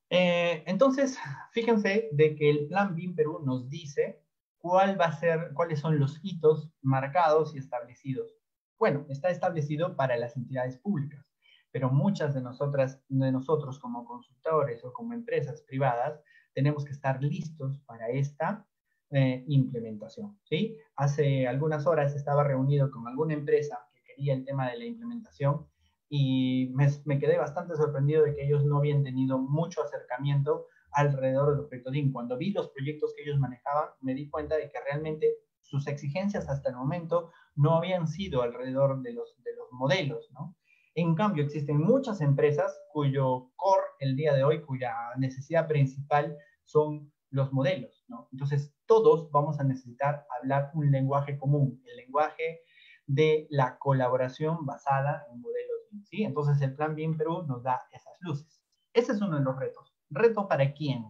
Entonces, fíjense de que el Plan BIM Perú nos dice cuáles son los hitos marcados y establecidos. Bueno, está establecido para las entidades públicas, pero muchas de nosotros como consultores o como empresas privadas tenemos que estar listos para esta implementación, ¿sí? Hace algunas horas estaba reunido con alguna empresa que quería el tema de la implementación y me quedé bastante sorprendido de que ellos no habían tenido mucho acercamiento alrededor del proyecto DIN. Cuando vi los proyectos que ellos manejaban, me di cuenta de que realmente sus exigencias hasta el momento no habían sido alrededor de los modelos, ¿no? En cambio, existen muchas empresas cuyo core el día de hoy, cuya necesidad principal son los modelos, ¿no? Entonces, todos vamos a necesitar hablar un lenguaje común, el lenguaje de la colaboración basada en modelos, ¿sí? Entonces, el Plan BIM Perú nos da esas luces. Ese es uno de los retos. ¿Reto para quién?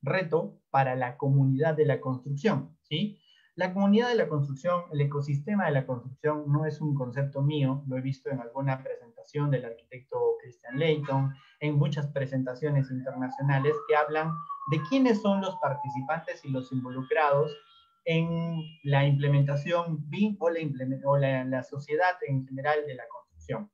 Reto para la comunidad de la construcción, ¿sí? La comunidad de la construcción, el ecosistema de la construcción no es un concepto mío, lo he visto en alguna presentación del arquitecto Christian Layton, en muchas presentaciones internacionales que hablan de quiénes son los participantes y los involucrados en la implementación BIM o la sociedad en general de la construcción.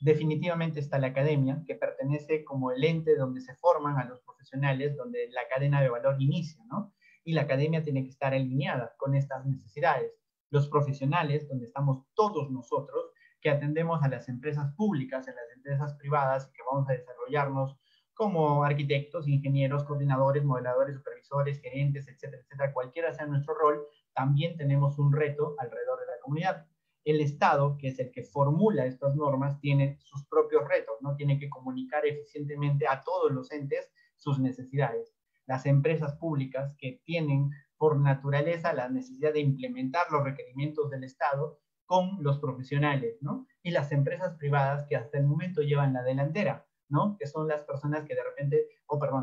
Definitivamente está la academia, que pertenece como el ente donde se forman a los profesionales, donde la cadena de valor inicia, ¿no? Y la academia tiene que estar alineada con estas necesidades. Los profesionales, donde estamos todos nosotros, que atendemos a las empresas públicas, a las empresas privadas, que vamos a desarrollarnos como arquitectos, ingenieros, coordinadores, modeladores, supervisores, gerentes, etcétera, etcétera, cualquiera sea nuestro rol, también tenemos un reto alrededor de la comunidad. El Estado, que es el que formula estas normas, tiene sus propios retos, ¿no? Tiene que comunicar eficientemente a todos los entes sus necesidades. Las empresas públicas que tienen por naturaleza la necesidad de implementar los requerimientos del Estado con los profesionales, ¿no? Y las empresas privadas que hasta el momento llevan la delantera, ¿no? Que son las personas que de repente,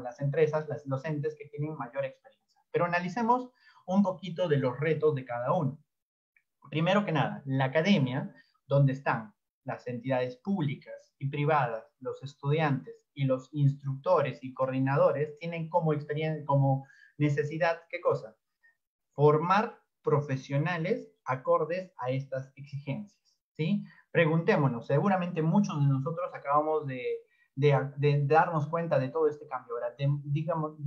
las empresas, los entes que tienen mayor experiencia. Pero analicemos un poquito de los retos de cada uno. Primero que nada, la academia, donde están las entidades públicas y privadas, los estudiantes y los instructores y coordinadores, tienen como necesidad, ¿qué cosa? Formar profesionales acordes a estas exigencias, ¿sí? Preguntémonos, seguramente muchos de nosotros acabamos de darnos cuenta de todo este cambio. Ahora, digamos,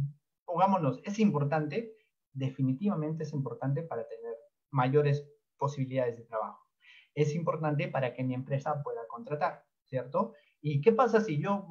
pongámonos, es importante, definitivamente es importante para tener mayores posibilidades de trabajo. Es importante para que mi empresa pueda contratar, ¿cierto? ¿Y qué pasa si yo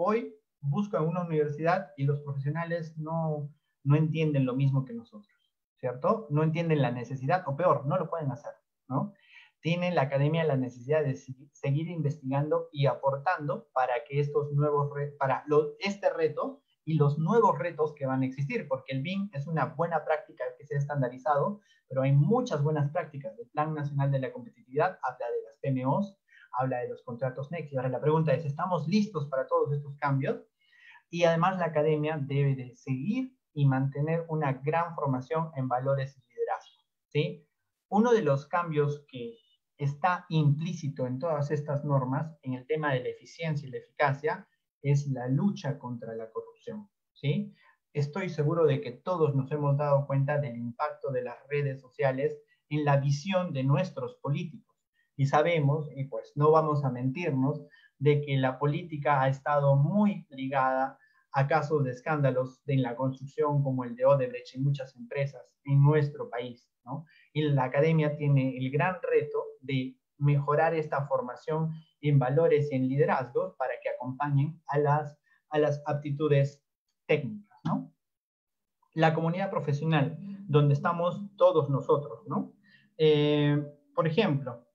busco en una universidad y los profesionales no entienden lo mismo que nosotros, ¿cierto? No entienden la necesidad, o peor, no lo pueden hacer, ¿no? Tiene la academia la necesidad de seguir investigando y aportando para que este reto y los nuevos retos que van a existir, porque el BIM es una buena práctica que se ha estandarizado, pero hay muchas buenas prácticas. El Plan Nacional de la Competitividad habla de las PMOs, habla de los contratos Next, y ahora la pregunta es, ¿estamos listos para todos estos cambios? Y además la academia debe de seguir y mantener una gran formación en valores y liderazgo, ¿sí? Uno de los cambios que está implícito en todas estas normas, en el tema de la eficiencia y la eficacia, es la lucha contra la corrupción, ¿sí? Estoy seguro de que todos nos hemos dado cuenta del impacto de las redes sociales en la visión de nuestros políticos. Y sabemos, y pues no vamos a mentirnos, de que la política ha estado muy ligada a casos de escándalos en la construcción como el de Odebrecht y muchas empresas en nuestro país, ¿no? Y la academia tiene el gran reto de mejorar esta formación en valores y en liderazgo para que acompañen a las aptitudes técnicas, ¿no? La comunidad profesional, donde estamos todos nosotros, ¿no? Por ejemplo,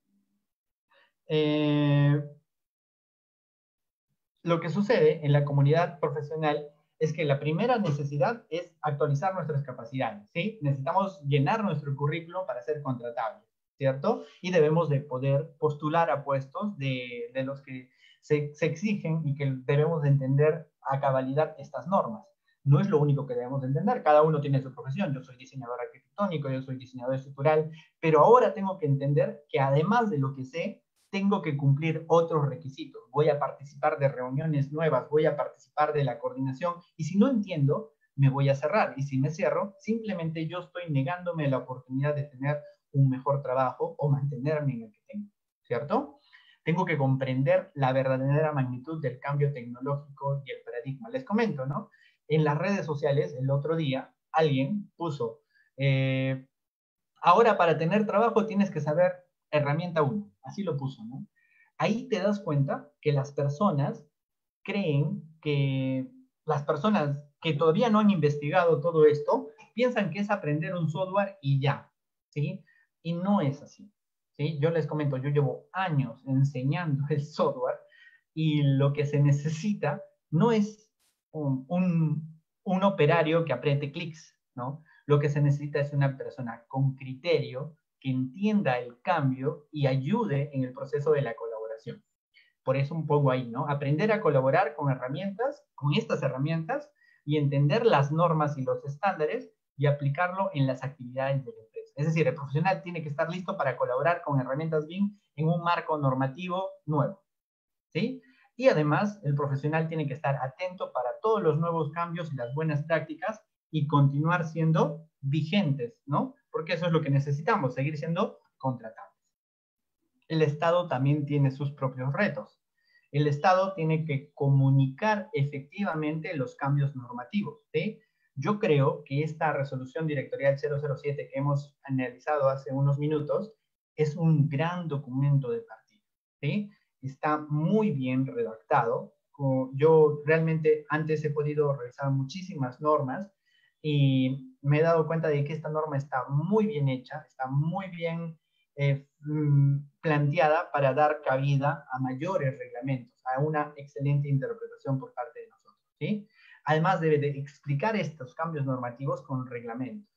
lo que sucede en la comunidad profesional es que la primera necesidad es actualizar nuestras capacidades, ¿sí? Necesitamos llenar nuestro currículum para ser contratables, ¿cierto? Y debemos de poder postular a puestos de los que se exigen y que debemos de entender a cabalidad estas normas. No es lo único que debemos de entender, cada uno tiene su profesión, yo soy diseñador arquitectónico, yo soy diseñador estructural, pero ahora tengo que entender que además de lo que sé, tengo que cumplir otros requisitos. Voy a participar de reuniones nuevas, voy a participar de la coordinación, y si no entiendo, me voy a cerrar. Y si me cierro, simplemente yo estoy negándome la oportunidad de tener un mejor trabajo o mantenerme en el que tengo, ¿cierto? Tengo que comprender la verdadera magnitud del cambio tecnológico y el paradigma. Les comento, ¿no? En las redes sociales, el otro día, alguien puso Ahora para tener trabajo tienes que saber herramienta 1, así lo puso, ¿no? Ahí te das cuenta que las personas creen que las personas que todavía no han investigado todo esto piensan que es aprender un software y ya, ¿sí? Y no es así, ¿sí? Yo les comento, yo llevo años enseñando el software y lo que se necesita no es un operario que apriete clics, ¿no? Lo que se necesita es una persona con criterio que entienda el cambio y ayude en el proceso de la colaboración. Por eso un poco ahí, ¿no? Aprender a colaborar con herramientas, con estas herramientas, y entender las normas y los estándares y aplicarlo en las actividades de la empresa. Es decir, el profesional tiene que estar listo para colaborar con herramientas BIM en un marco normativo nuevo, ¿sí? Y además, el profesional tiene que estar atento para todos los nuevos cambios y las buenas prácticas y continuar siendo vigentes, ¿no? Porque eso es lo que necesitamos, seguir siendo contratables. El Estado también tiene sus propios retos. El Estado tiene que comunicar efectivamente los cambios normativos, ¿sí? Yo creo que esta resolución directorial 007 que hemos analizado hace unos minutos es un gran documento de partida, ¿sí? Está muy bien redactado. Yo realmente antes he podido revisar muchísimas normas y me he dado cuenta de que esta norma está muy bien hecha, está muy bien planteada para dar cabida a mayores reglamentos, a una excelente interpretación por parte de nosotros, ¿sí? Además debe de explicar estos cambios normativos con reglamentos,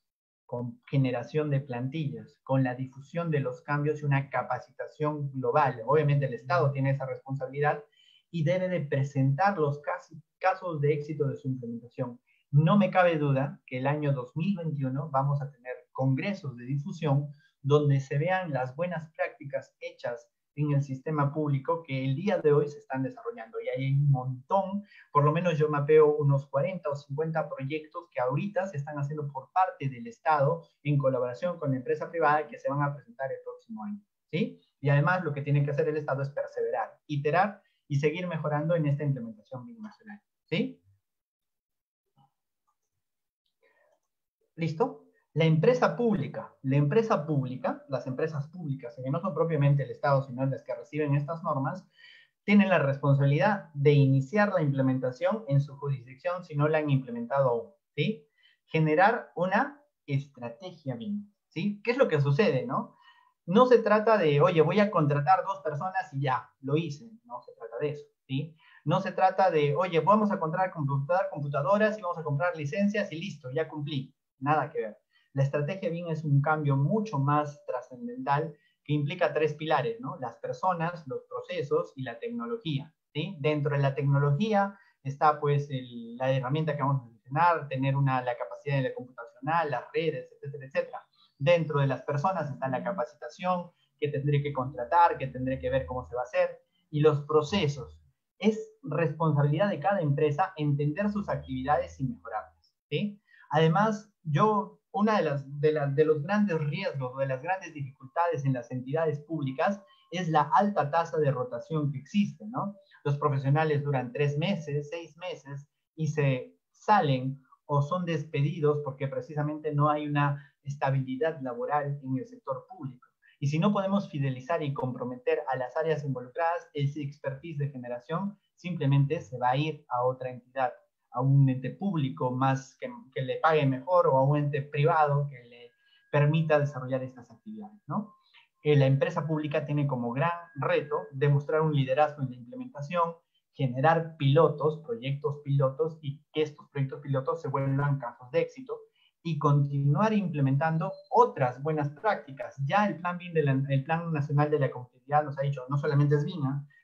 con generación de plantillas, con la difusión de los cambios y una capacitación global. Obviamente el Estado tiene esa responsabilidad y debe de presentar los casos de éxito de su implementación. No me cabe duda que el año 2021 vamos a tener congresos de difusión donde se vean las buenas prácticas hechas en el sistema público que el día de hoy se están desarrollando. Y hay un montón, por lo menos yo mapeo unos 40 o 50 proyectos que ahorita se están haciendo por parte del Estado en colaboración con la empresa privada que se van a presentar el próximo año, ¿sí? Y además lo que tiene que hacer el Estado es perseverar, iterar y seguir mejorando en esta implementación binacional, ¿sí? ¿Listo? La empresa pública, las empresas públicas, que no son propiamente el Estado, sino las que reciben estas normas, tienen la responsabilidad de iniciar la implementación en su jurisdicción si no la han implementado aún, ¿sí? Generar una estrategia BIM, ¿sí? ¿Qué es lo que sucede, no? No se trata de, oye, voy a contratar 2 personas y ya, lo hice. No se trata de eso, ¿sí? No se trata de, oye, vamos a comprar computadoras y vamos a comprar licencias y listo, ya cumplí. Nada que ver. La estrategia BIM es un cambio mucho más trascendental que implica 3 pilares, ¿no? Las personas, los procesos y la tecnología, ¿sí? Dentro de la tecnología está, pues, la herramienta que vamos a mencionar, tener la capacidad de la computacional, las redes, etcétera, etcétera. Dentro de las personas está la capacitación, que tendré que contratar, que tendré que ver cómo se va a hacer, y los procesos. Es responsabilidad de cada empresa entender sus actividades y mejorarlas, ¿sí? Además, una de los grandes riesgos o de las grandes dificultades en las entidades públicas es la alta tasa de rotación que existe, ¿no? Los profesionales duran 3 meses, 6 meses y se salen o son despedidos porque precisamente no hay una estabilidad laboral en el sector público. Y si no podemos fidelizar y comprometer a las áreas involucradas, ese expertise de generación simplemente se va a ir a otra entidad, a un ente público más que le pague mejor o a un ente privado que le permita desarrollar estas actividades, ¿no? La empresa pública tiene como gran reto demostrar un liderazgo en la implementación, generar pilotos, proyectos pilotos y que estos proyectos pilotos se vuelvan casos de éxito y continuar implementando otras buenas prácticas. Ya el Plan BIM el Plan Nacional de la Competitividad nos ha dicho, no solamente es BIM,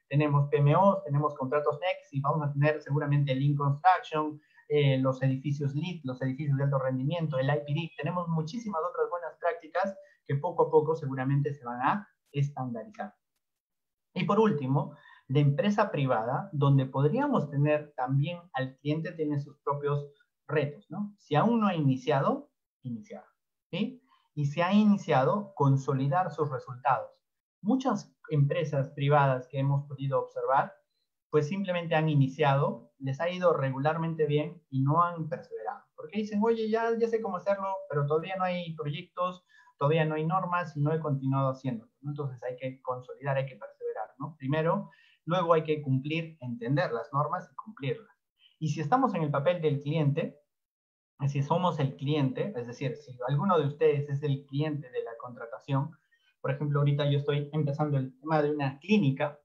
tenemos PMOs, tenemos contratos Next y vamos a tener seguramente el Lean Construction, los edificios LEED, los edificios de alto rendimiento, el IPD. Tenemos muchísimas otras buenas prácticas que poco a poco seguramente se van a estandarizar. Y por último, la empresa privada, donde podríamos tener también al cliente tiene sus propios retos, ¿no? Si aún no ha iniciado, iniciar, ¿sí? Y si ha iniciado, consolidar sus resultados. Muchas empresas privadas que hemos podido observar, pues simplemente han iniciado, les ha ido regularmente bien y no han perseverado. Porque dicen, oye, ya sé cómo hacerlo, pero todavía no hay proyectos, todavía no hay normas y no he continuado haciéndolo, ¿no? Entonces hay que consolidar, hay que perseverar, ¿no? Primero, luego hay que cumplir, entender las normas y cumplirlas. Y si estamos en el papel del cliente, si somos el cliente, es decir, si alguno de ustedes es el cliente de la contratación, por ejemplo, ahorita yo estoy empezando el tema de una clínica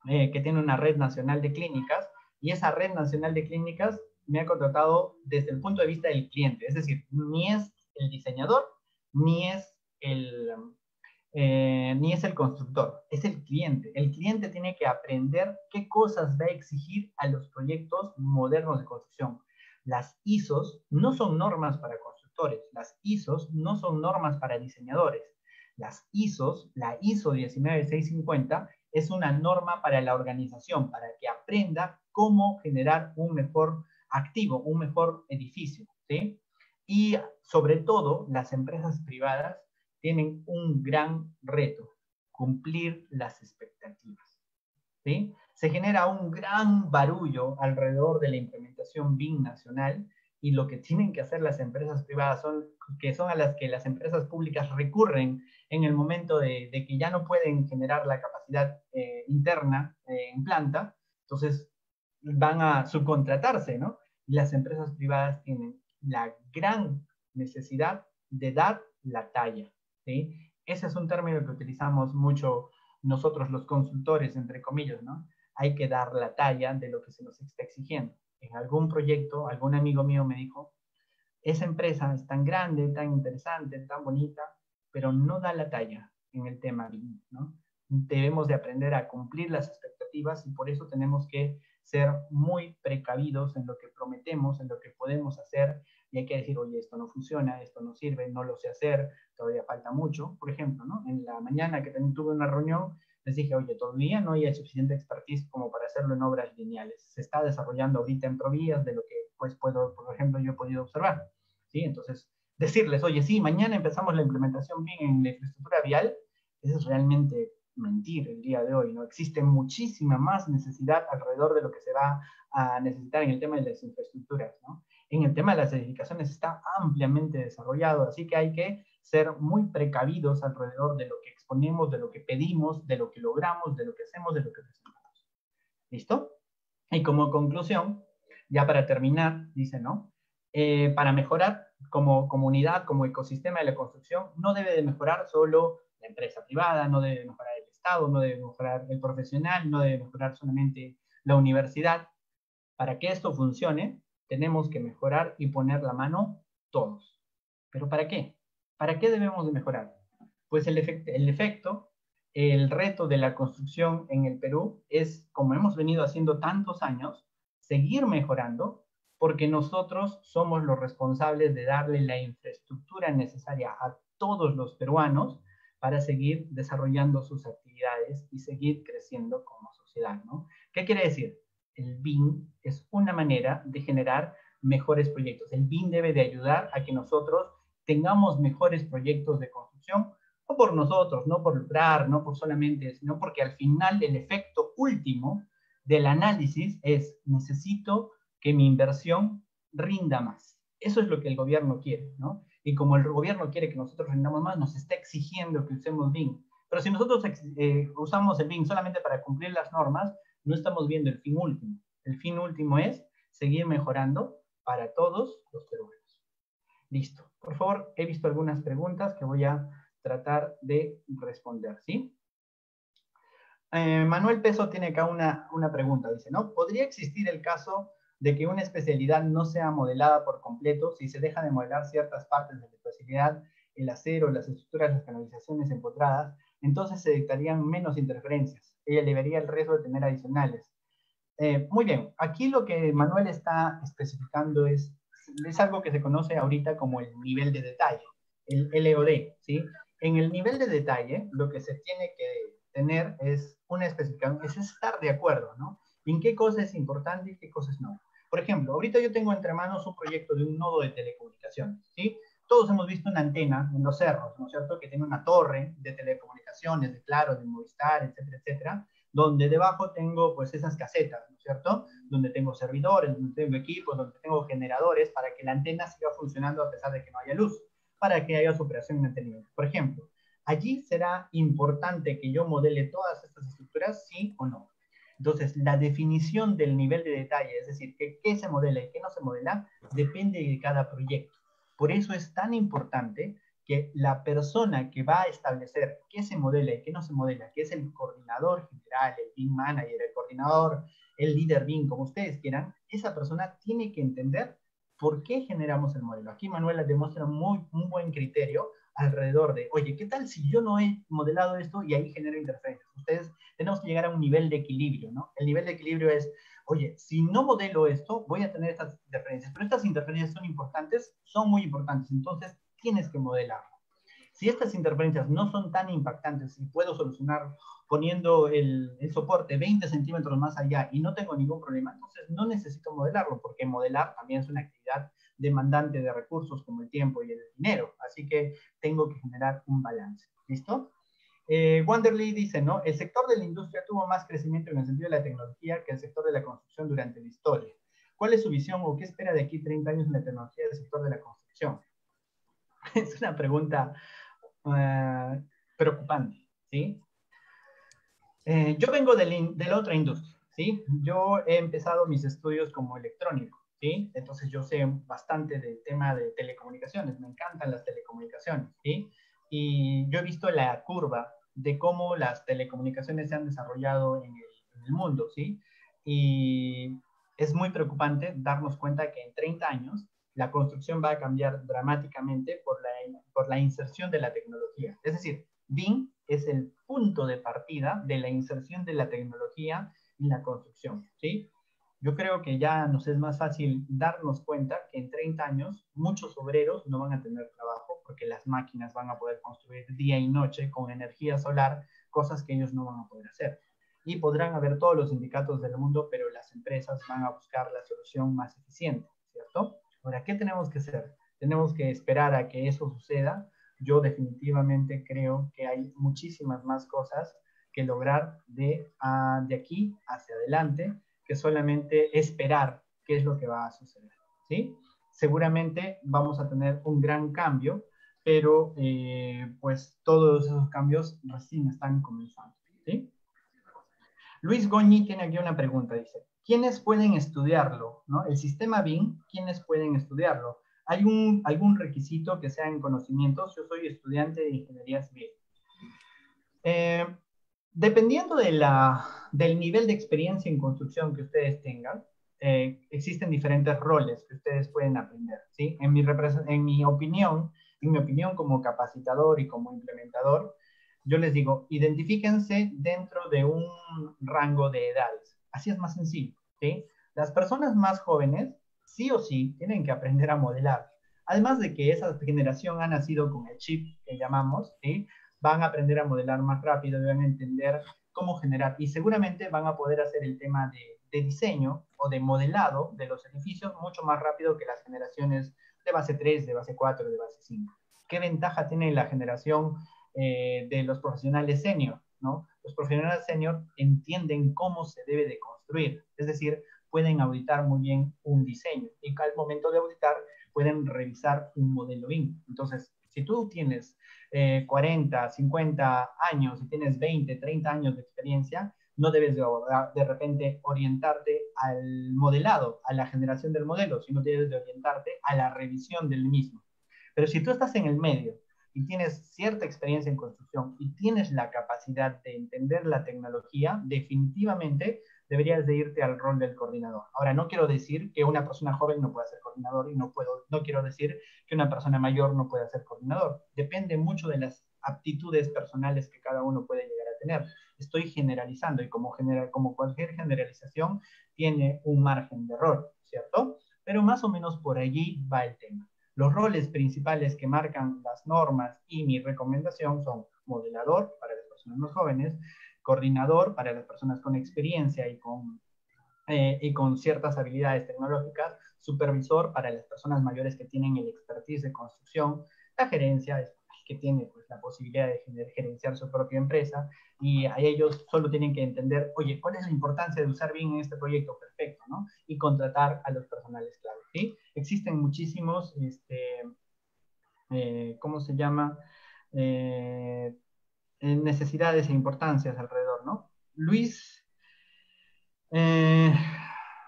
que tiene una red nacional de clínicas, y esa red nacional de clínicas me ha contratado desde el punto de vista del cliente, es decir, ni es el diseñador, ni es ni es el constructor, es el cliente. El cliente tiene que aprender qué cosas va a exigir a los proyectos modernos de construcción. Las ISOs no son normas para constructores, las ISOs no son normas para diseñadores. Las ISOs, la ISO 19650, es una norma para la organización, para que aprenda cómo generar un mejor activo, un mejor edificio, ¿sí? Y sobre todo, las empresas privadas tienen un gran reto: cumplir las expectativas, ¿sí? Se genera un gran barullo alrededor de la implementación BIM nacional, y lo que tienen que hacer las empresas privadas, que son a las que las empresas públicas recurren en el momento de que ya no pueden generar la capacidad interna en planta, entonces van a subcontratarse, ¿no? Y las empresas privadas tienen la gran necesidad de dar la talla, ¿sí? Ese es un término que utilizamos mucho nosotros los consultores, entre comillas, ¿no? Hay que dar la talla de lo que se nos está exigiendo. En algún proyecto, algún amigo mío me dijo, esa empresa es tan grande, tan interesante, tan bonita, pero no da la talla en el tema BIM, ¿no? Debemos de aprender a cumplir las expectativas, y por eso tenemos que ser muy precavidos en lo que prometemos, en lo que podemos hacer, y hay que decir, oye, esto no funciona, esto no sirve, no lo sé hacer, todavía falta mucho. Por ejemplo, ¿no? En la mañana que también tuve una reunión, les dije, oye, todavía no hay suficiente expertise como para hacerlo en obras lineales. Se está desarrollando ahorita en provías de lo que, pues, por ejemplo, yo he podido observar, ¿sí? Entonces, decirles, oye, sí, mañana empezamos la implementación BIM en la infraestructura vial, eso es realmente mentir el día de hoy, ¿no? Existe muchísima más necesidad alrededor de lo que se va a necesitar en el tema de las infraestructuras, ¿no? En el tema de las edificaciones está ampliamente desarrollado, así que hay que ser muy precavidos alrededor de lo que exponemos, de lo que pedimos, de lo que logramos, de lo que hacemos, de lo que presentamos. ¿Listo? Y como conclusión, ya para terminar, dice, ¿no? Para mejorar como comunidad, como ecosistema de la construcción, no debe de mejorar solo la empresa privada, no debe mejorar el Estado, no debe mejorar el profesional, no debe mejorar solamente la universidad. Para que esto funcione, tenemos que mejorar y poner la mano todos. ¿Pero para qué? ¿Para qué debemos de mejorar? Pues el efecto, el reto de la construcción en el Perú es, como hemos venido haciendo tantos años, seguir mejorando, porque nosotros somos los responsables de darle la infraestructura necesaria a todos los peruanos para seguir desarrollando sus actividades y seguir creciendo como sociedad, ¿no? ¿Qué quiere decir? El BIM es una manera de generar mejores proyectos. El BIM debe de ayudar a que nosotros tengamos mejores proyectos de construcción, no por nosotros, no por lucrar, no por solamente, sino porque al final el efecto último del análisis es: necesito que mi inversión rinda más. Eso es lo que el gobierno quiere, ¿no? Y como el gobierno quiere que nosotros rindamos más, nos está exigiendo que usemos BIM. Pero si nosotros usamos el BIM solamente para cumplir las normas, no estamos viendo el fin último. El fin último es seguir mejorando para todos los peruanos. Listo. Por favor, he visto algunas preguntas que voy a tratar de responder, ¿sí? Manuel Peso tiene acá una pregunta, dice, ¿no? ¿Podría existir el caso de que una especialidad no sea modelada por completo si se deja de modelar ciertas partes de la especialidad, el acero, las estructuras, las canalizaciones empotradas? Entonces se detectarían menos interferencias. Ella le vería el riesgo de tener adicionales. Muy bien, aquí lo que Manuel está especificando es algo que se conoce ahorita como el nivel de detalle, el LOD, ¿sí? En el nivel de detalle, lo que se tiene que tener es una especificación, es estar de acuerdo, ¿no? En qué cosa es importante y qué cosas no. Por ejemplo, ahorita yo tengo entre manos un proyecto de un nodo de telecomunicaciones, ¿sí? Todos hemos visto una antena en los cerros, ¿no es cierto?, que tiene una torre de telecomunicaciones, de Claro, de Movistar, etcétera, etcétera, donde debajo tengo, pues, esas casetas, ¿no es cierto?, donde tengo servidores, donde tengo equipos, donde tengo generadores para que la antena siga funcionando a pesar de que no haya luz. para que haya superación y mantenimiento. Por ejemplo, allí será importante que yo modele todas estas estructuras, sí o no. Entonces, la definición del nivel de detalle, es decir, que qué se modela y qué no se modela, depende de cada proyecto. Por eso es tan importante que la persona que va a establecer qué se modela y qué no se modela, que es el coordinador general, el BIM manager, el coordinador, el líder BIM, como ustedes quieran, esa persona tiene que entender por qué generamos el modelo. Aquí Manuela demuestra un buen criterio alrededor de, oye, ¿qué tal si yo no he modelado esto y ahí genero interferencias? Ustedes tenemos que llegar a un nivel de equilibrio, ¿no? El nivel de equilibrio es, oye, si no modelo esto, voy a tener estas interferencias, pero estas interferencias son importantes, son muy importantes, entonces tienes que modelarlo. Si estas interferencias no son tan impactantes y puedo solucionar poniendo el soporte 20 centímetros más allá y no tengo ningún problema, entonces no necesito modelarlo, porque modelar también es una actividad demandante de recursos como el tiempo y el dinero, así que tengo que generar un balance. ¿Listo? Wanderley dice, ¿no? El sector de la industria tuvo más crecimiento en el sentido de la tecnología que el sector de la construcción durante la historia. ¿Cuál es su visión o qué espera de aquí 30 años en la tecnología del sector de la construcción? Es una pregunta preocupante, ¿sí? Yo vengo de la otra industria, ¿sí? Yo he empezado mis estudios como electrónico, ¿sí? Entonces yo sé bastante del tema de telecomunicaciones, me encantan las telecomunicaciones, ¿sí? Y yo he visto la curva de cómo las telecomunicaciones se han desarrollado en el mundo, ¿sí? Y es muy preocupante darnos cuenta que en 30 años la construcción va a cambiar dramáticamente por la inserción de la tecnología. Es decir, BIM es el punto de partida de la inserción de la tecnología en la construcción, ¿sí? Yo creo que ya nos es más fácil darnos cuenta que en 30 años muchos obreros no van a tener trabajo porque las máquinas van a poder construir día y noche con energía solar, cosas que ellos no van a poder hacer. Y podrán haber todos los sindicatos del mundo, pero las empresas van a buscar la solución más eficiente, ¿cierto? Ahora, ¿qué tenemos que hacer? Tenemos que esperar a que eso suceda. Yo definitivamente creo que hay muchísimas más cosas que lograr de aquí hacia adelante que solamente esperar qué es lo que va a suceder, ¿sí? Seguramente vamos a tener un gran cambio, pero pues todos esos cambios recién están comenzando, ¿sí? Luis Goñi tiene aquí una pregunta, dice, ¿quiénes pueden estudiarlo? ¿No? El sistema BIM, ¿quiénes pueden estudiarlo? ¿Hay algún requisito que sea en conocimientos? Yo soy estudiante de ingeniería civil. Dependiendo del nivel de experiencia en construcción que ustedes tengan, existen diferentes roles que ustedes pueden aprender, ¿sí? En mi opinión como capacitador y como implementador, yo les digo, identifíquense dentro de un rango de edades. Así es más sencillo, ¿sí? Las personas más jóvenes, sí o sí, tienen que aprender a modelar. Además de que esa generación ha nacido con el chip que llamamos, ¿sí? Van a aprender a modelar más rápido, van a entender cómo generar, y seguramente van a poder hacer el tema de diseño o de modelado de los edificios mucho más rápido que las generaciones de base 3, de base 4, de base 5. ¿Qué ventaja tiene la generación de los profesionales senior, ¿no? Los profesionales senior entienden cómo se debe de construir, es decir, pueden auditar muy bien un diseño y al momento de auditar pueden revisar un modelo BIM. Entonces, si tú tienes 40, 50 años y tienes 20, 30 años de experiencia, no debes de repente orientarte al modelado, a la generación del modelo, sino debes de orientarte a la revisión del mismo. Pero si tú estás en el medio y tienes cierta experiencia en construcción y tienes la capacidad de entender la tecnología, definitivamente deberías de irte al rol del coordinador. Ahora, no quiero decir que una persona joven no pueda ser coordinador y no quiero decir que una persona mayor no pueda ser coordinador. Depende mucho de las aptitudes personales que cada uno puede llegar a tener. Estoy generalizando y como cualquier generalización tiene un margen de error, ¿cierto? Pero más o menos por allí va el tema. Los roles principales que marcan las normas y mi recomendación son modelador para las personas más jóvenes, coordinador para las personas con experiencia y con ciertas habilidades tecnológicas, supervisor para las personas mayores que tienen el expertise de construcción, la gerencia es que tiene pues, la posibilidad de gerenciar su propia empresa y a ellos solo tienen que entender, oye, ¿cuál es la importancia de usar BIM en este proyecto? Perfecto, ¿no? Y contratar a los personales clave, ¿sí? Existen muchísimos ¿cómo se llama? Necesidades e importancias alrededor, ¿no? Luis eh,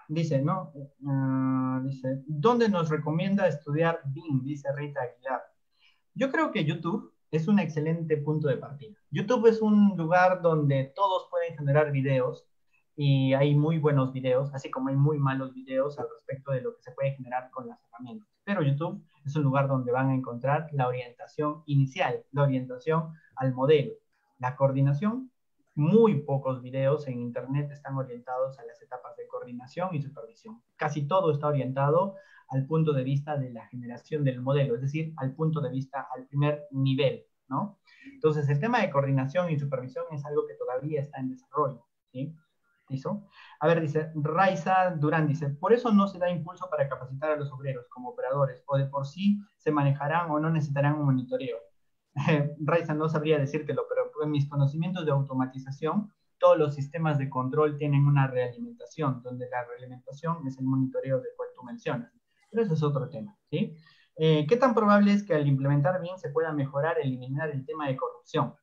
dice, ¿no? Dice, ¿dónde nos recomienda estudiar BIM? Dice Rita Aguilar. Yo creo que YouTube es un excelente punto de partida. YouTube es un lugar donde todos pueden generar videos y hay muy buenos videos, así como hay muy malos videos al respecto de lo que se puede generar con las herramientas. Pero YouTube es un lugar donde van a encontrar la orientación inicial, la orientación al modelo, la coordinación. Muy pocos videos en Internet están orientados a las etapas de coordinación y supervisión. Casi todo está orientado al punto de vista de la generación del modelo, es decir, al punto de vista, al primer nivel, ¿no? Entonces, el tema de coordinación y supervisión es algo que todavía está en desarrollo, ¿sí? ¿Listo? A ver, dice, Raiza Durán dice, por eso no se da impulso para capacitar a los obreros como operadores, o de por sí se manejarán o no necesitarán un monitoreo. Raiza no sabría decírtelo, pero en mis conocimientos de automatización, todos los sistemas de control tienen una realimentación, donde la realimentación es el monitoreo del cual tú mencionas. Pero eso es otro tema, ¿sí? ¿Qué tan probable es que al implementar BIM se pueda mejorar, eliminar el tema de corrupción?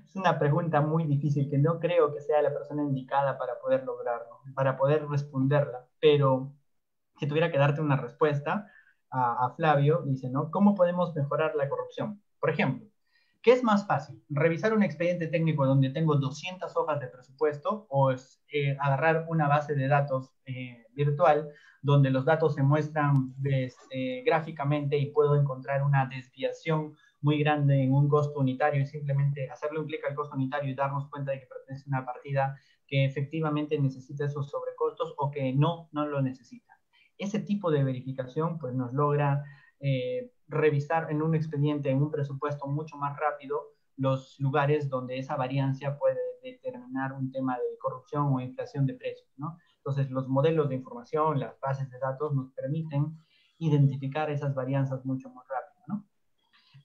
Es una pregunta muy difícil que no creo que sea la persona indicada para poder lograrlo, para poder responderla, pero si tuviera que darte una respuesta a Flavio, dice, ¿no? ¿Cómo podemos mejorar la corrupción? Por ejemplo, ¿qué es más fácil? ¿Revisar un expediente técnico donde tengo 200 hojas de presupuesto o es, agarrar una base de datos virtual donde los datos se muestran gráficamente y puedo encontrar una desviación muy grande en un costo unitario y simplemente hacerle un clic al costo unitario y darnos cuenta de que pertenece a una partida que efectivamente necesita esos sobrecostos o que no lo necesita? Ese tipo de verificación pues nos logra revisar en un expediente, en un presupuesto mucho más rápido los lugares donde esa variancia puede determinar un tema de corrupción o inflación de precios, ¿no? Entonces los modelos de información, las bases de datos nos permiten identificar esas varianzas mucho más rápido, ¿no?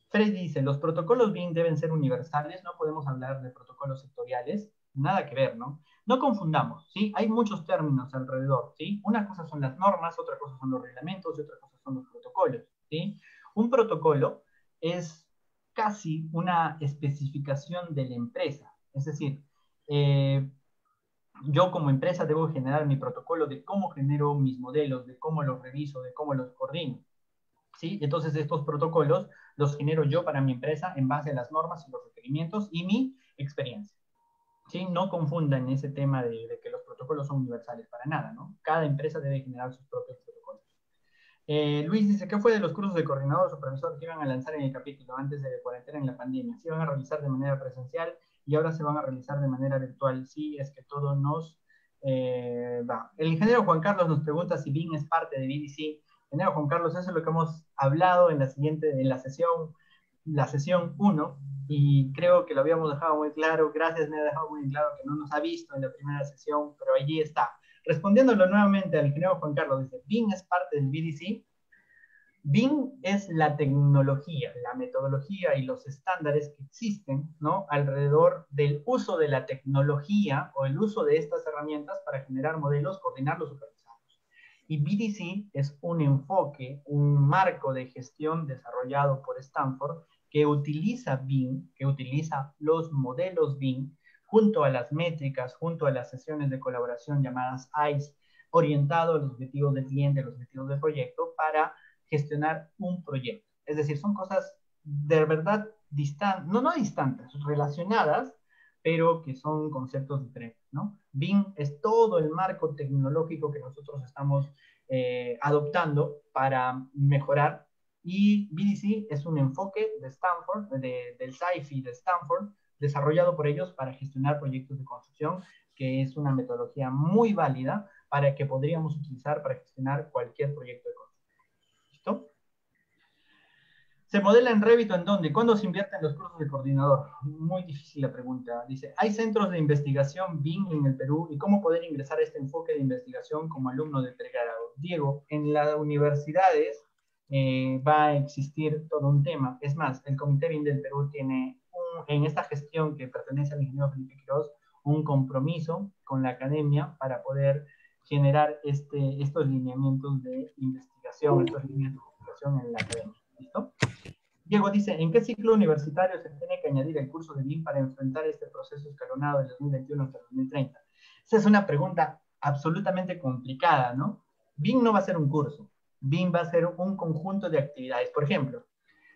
Fred dice, los protocolos BIM deben ser universales, no podemos hablar de protocolos sectoriales, nada que ver, ¿no? No confundamos, ¿sí? Hay muchos términos alrededor, ¿sí? Una cosa son las normas, otra cosa son los reglamentos y otra cosa son los protocolos, ¿sí? Un protocolo es casi una especificación de la empresa, es decir, yo como empresa debo generar mi protocolo de cómo genero mis modelos, de cómo los reviso, de cómo los coordino, ¿sí? Entonces estos protocolos los genero yo para mi empresa en base a las normas y los requerimientos y mi experiencia, ¿sí? No confundan ese tema de que los protocolos son universales, para nada, ¿no? Cada empresa debe generar sus propios protocolos. Luis dice, ¿qué fue de los cursos de coordinador o supervisor que iban a lanzar en el capítulo antes de la cuarentena en la pandemia? ¿Se iban a realizar de manera presencial y ahora se van a realizar de manera virtual? Sí, es que todo nos va. El ingeniero Juan Carlos nos pregunta si BIM es parte de BDC. Ingeniero Juan Carlos, eso es lo que hemos hablado en la sesión 1, y creo que lo habíamos dejado muy claro. Gracias, me ha dejado muy claro que no nos ha visto en la primera sesión, pero allí está. Respondiéndolo nuevamente al ingeniero Juan Carlos, dice, BIM es parte del BDC. BIM es la tecnología, la metodología y los estándares que existen, ¿no?, alrededor del uso de la tecnología o el uso de estas herramientas para generar modelos, coordinarlos, supervisarlos. Y BDC es un enfoque, un marco de gestión desarrollado por Stanford que utiliza BIM, que utiliza los modelos BIM junto a las métricas, junto a las sesiones de colaboración llamadas ICE, orientado a los objetivos del cliente, a los objetivos del proyecto, para gestionar un proyecto. Es decir, son cosas de verdad distantes, no distantes, relacionadas, pero que son conceptos diferentes, ¿no? BIM es todo el marco tecnológico que nosotros estamos adoptando para mejorar, y BDC es un enfoque de Stanford, del SciFi de Stanford, desarrollado por ellos para gestionar proyectos de construcción, que es una metodología muy válida para que podríamos utilizar para gestionar cualquier proyecto de construcción. ¿Listo? ¿Se modela en Revit o en dónde? ¿Cuándo se invierte en los cursos de coordinador? Muy difícil la pregunta. Dice, ¿hay centros de investigación BIM en el Perú? ¿Y cómo poder ingresar a este enfoque de investigación como alumno de pregrado? Diego, en las universidades va a existir todo un tema. Es más, el Comité BIM del Perú tiene, en esta gestión que pertenece al ingeniero Felipe Quiroz, un compromiso con la academia para poder generar estos lineamientos de investigación, estas líneas de investigación en la academia. ¿Listo? Diego dice, ¿en qué ciclo universitario se tiene que añadir el curso de BIM para enfrentar este proceso escalonado del 2021 hasta el 2030? Esa es una pregunta absolutamente complicada, ¿no? BIM no va a ser un curso, BIM va a ser un conjunto de actividades. Por ejemplo,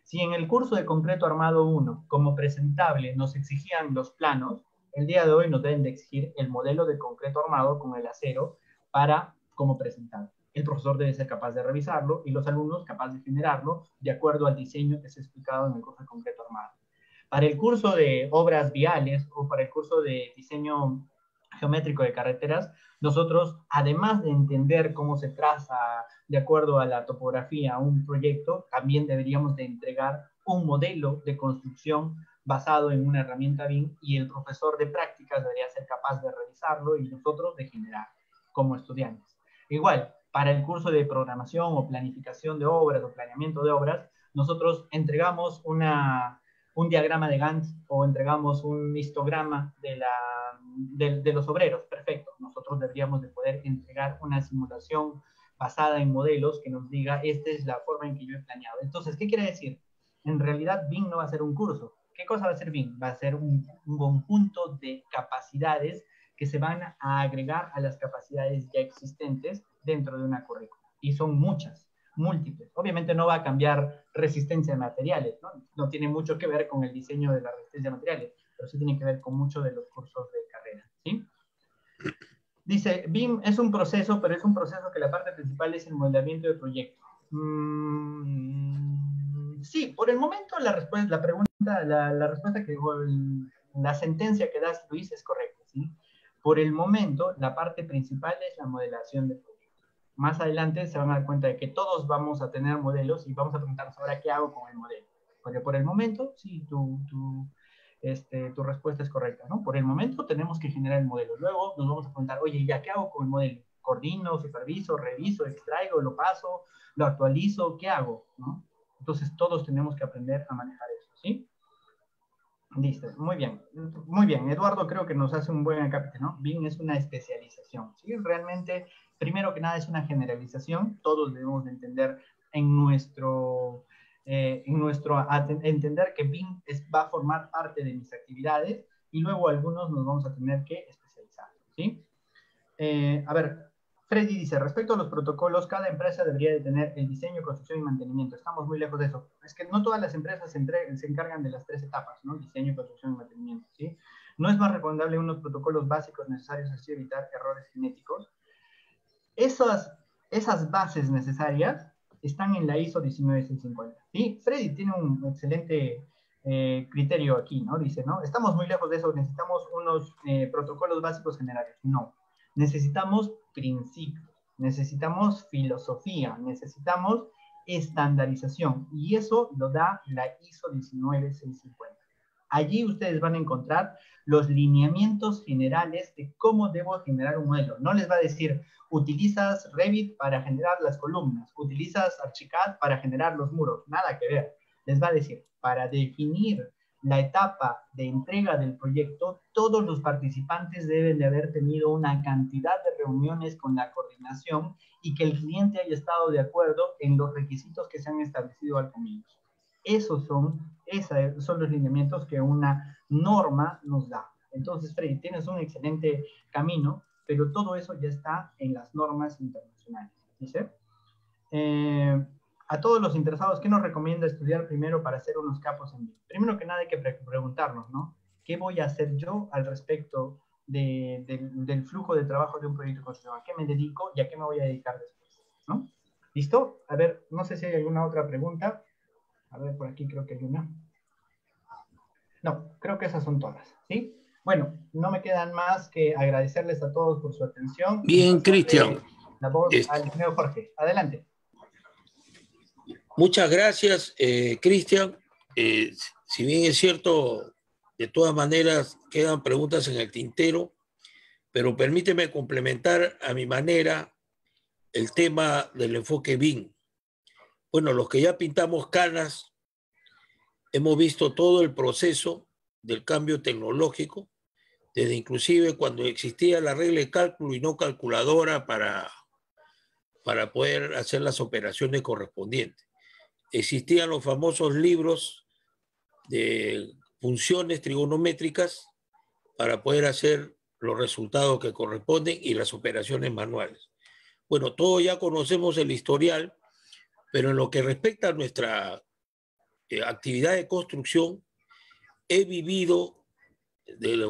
si en el curso de concreto armado 1, como presentable, nos exigían los planos, el día de hoy nos deben de exigir el modelo de concreto armado con el acero como presentable. El profesor debe ser capaz de revisarlo y los alumnos capaz de generarlo de acuerdo al diseño que se ha explicado en el curso de concreto armado. Para el curso de obras viales o para el curso de diseño geométrico de carreteras, nosotros, además de entender cómo se traza de acuerdo a la topografía un proyecto, también deberíamos de entregar un modelo de construcción basado en una herramienta BIM y el profesor de prácticas debería ser capaz de revisarlo y nosotros de generar como estudiantes. Igual, para el curso de programación o planificación de obras o planeamiento de obras, nosotros entregamos un diagrama de Gantt o entregamos un histograma de los obreros. Perfecto. Nosotros deberíamos de poder entregar una simulación basada en modelos que nos diga, esta es la forma en que yo he planeado. Entonces, ¿qué quiere decir? En realidad, BIM no va a ser un curso. ¿Qué cosa va a ser BIM? Va a ser un conjunto de capacidades que se van a agregar a las capacidades ya existentes dentro de una currícula. Y son muchas, múltiples. Obviamente no va a cambiar resistencia de materiales, ¿no? No tiene mucho que ver con el diseño de la resistencia de materiales, pero sí tiene que ver con muchos de los cursos de carrera, ¿sí? Dice, BIM es un proceso, pero es un proceso que la parte principal es el modelamiento de proyecto. Sí, por el momento la respuesta que, la sentencia que das, Luis, es correcta, ¿sí? Por el momento, la parte principal es la modelación de proyectos. Más adelante se van a dar cuenta de que todos vamos a tener modelos y vamos a preguntarnos ahora qué hago con el modelo. Porque por el momento, sí, tu respuesta es correcta, ¿no? Por el momento tenemos que generar el modelo. Luego nos vamos a preguntar, oye, ¿ya qué hago con el modelo? ¿Coordino, superviso, reviso, extraigo, lo paso, lo actualizo? ¿Qué hago? ¿No? Entonces todos tenemos que aprender a manejar eso, ¿sí? Listo, muy bien. Muy bien, Eduardo creo que nos hace un buen acápite, ¿no? BIM es una especialización, ¿sí? Realmente, primero que nada, es una generalización. Todos debemos de entender entender que BIM va a formar parte de mis actividades y luego algunos nos vamos a tener que especializar, ¿sí? A ver, Freddy dice, respecto a los protocolos, cada empresa debería de tener el diseño, construcción y mantenimiento. Estamos muy lejos de eso. Es que no todas las empresas se encargan de las tres etapas, ¿no? Diseño, construcción y mantenimiento, ¿sí? No es más recomendable unos protocolos básicos necesarios así evitar errores genéticos. Esas bases necesarias están en la ISO 19650, ¿sí? Freddy tiene un excelente criterio aquí, ¿no? Dice, ¿no? Estamos muy lejos de eso, necesitamos unos protocolos básicos generales. No. Necesitamos principios, necesitamos filosofía, necesitamos estandarización y eso lo da la ISO 19650. Allí ustedes van a encontrar los lineamientos generales de cómo debo generar un modelo. No les va a decir, utilizas Revit para generar las columnas, utilizas Archicad para generar los muros, nada que ver. Les va a decir, para definir la etapa de entrega del proyecto, todos los participantes deben de haber tenido una cantidad de reuniones con la coordinación y que el cliente haya estado de acuerdo en los requisitos que se han establecido al comienzo. Esos son los lineamientos que una norma nos da. Entonces, Freddy, tienes un excelente camino, pero todo eso ya está en las normas internacionales. ¿Dice? A todos los interesados, ¿qué nos recomienda estudiar primero para hacer unos capos en BIM? Primero que nada hay que preguntarnos, ¿no? ¿Qué voy a hacer yo al respecto del flujo de trabajo de un proyecto de construcción? ¿A qué me dedico y a qué me voy a dedicar después? ¿No? ¿Listo? A ver, no sé si hay alguna otra pregunta. A ver, por aquí creo que hay una. No, creo que esas son todas, ¿sí? Bueno, no me quedan más que agradecerles a todos por su atención. Bien, Cristian. La voz al ingeniero Jorge. Adelante. Muchas gracias, Cristian. Si bien es cierto, de todas maneras quedan preguntas en el tintero, pero permíteme complementar a mi manera el tema del enfoque BIM. Bueno, los que ya pintamos canas, hemos visto todo el proceso del cambio tecnológico, desde inclusive cuando existía la regla de cálculo y no calculadora para poder hacer las operaciones correspondientes. Existían los famosos libros de funciones trigonométricas para poder hacer los resultados que corresponden y las operaciones manuales. Bueno, todos ya conocemos el historial, pero en lo que respecta a nuestra actividad de construcción, he vivido,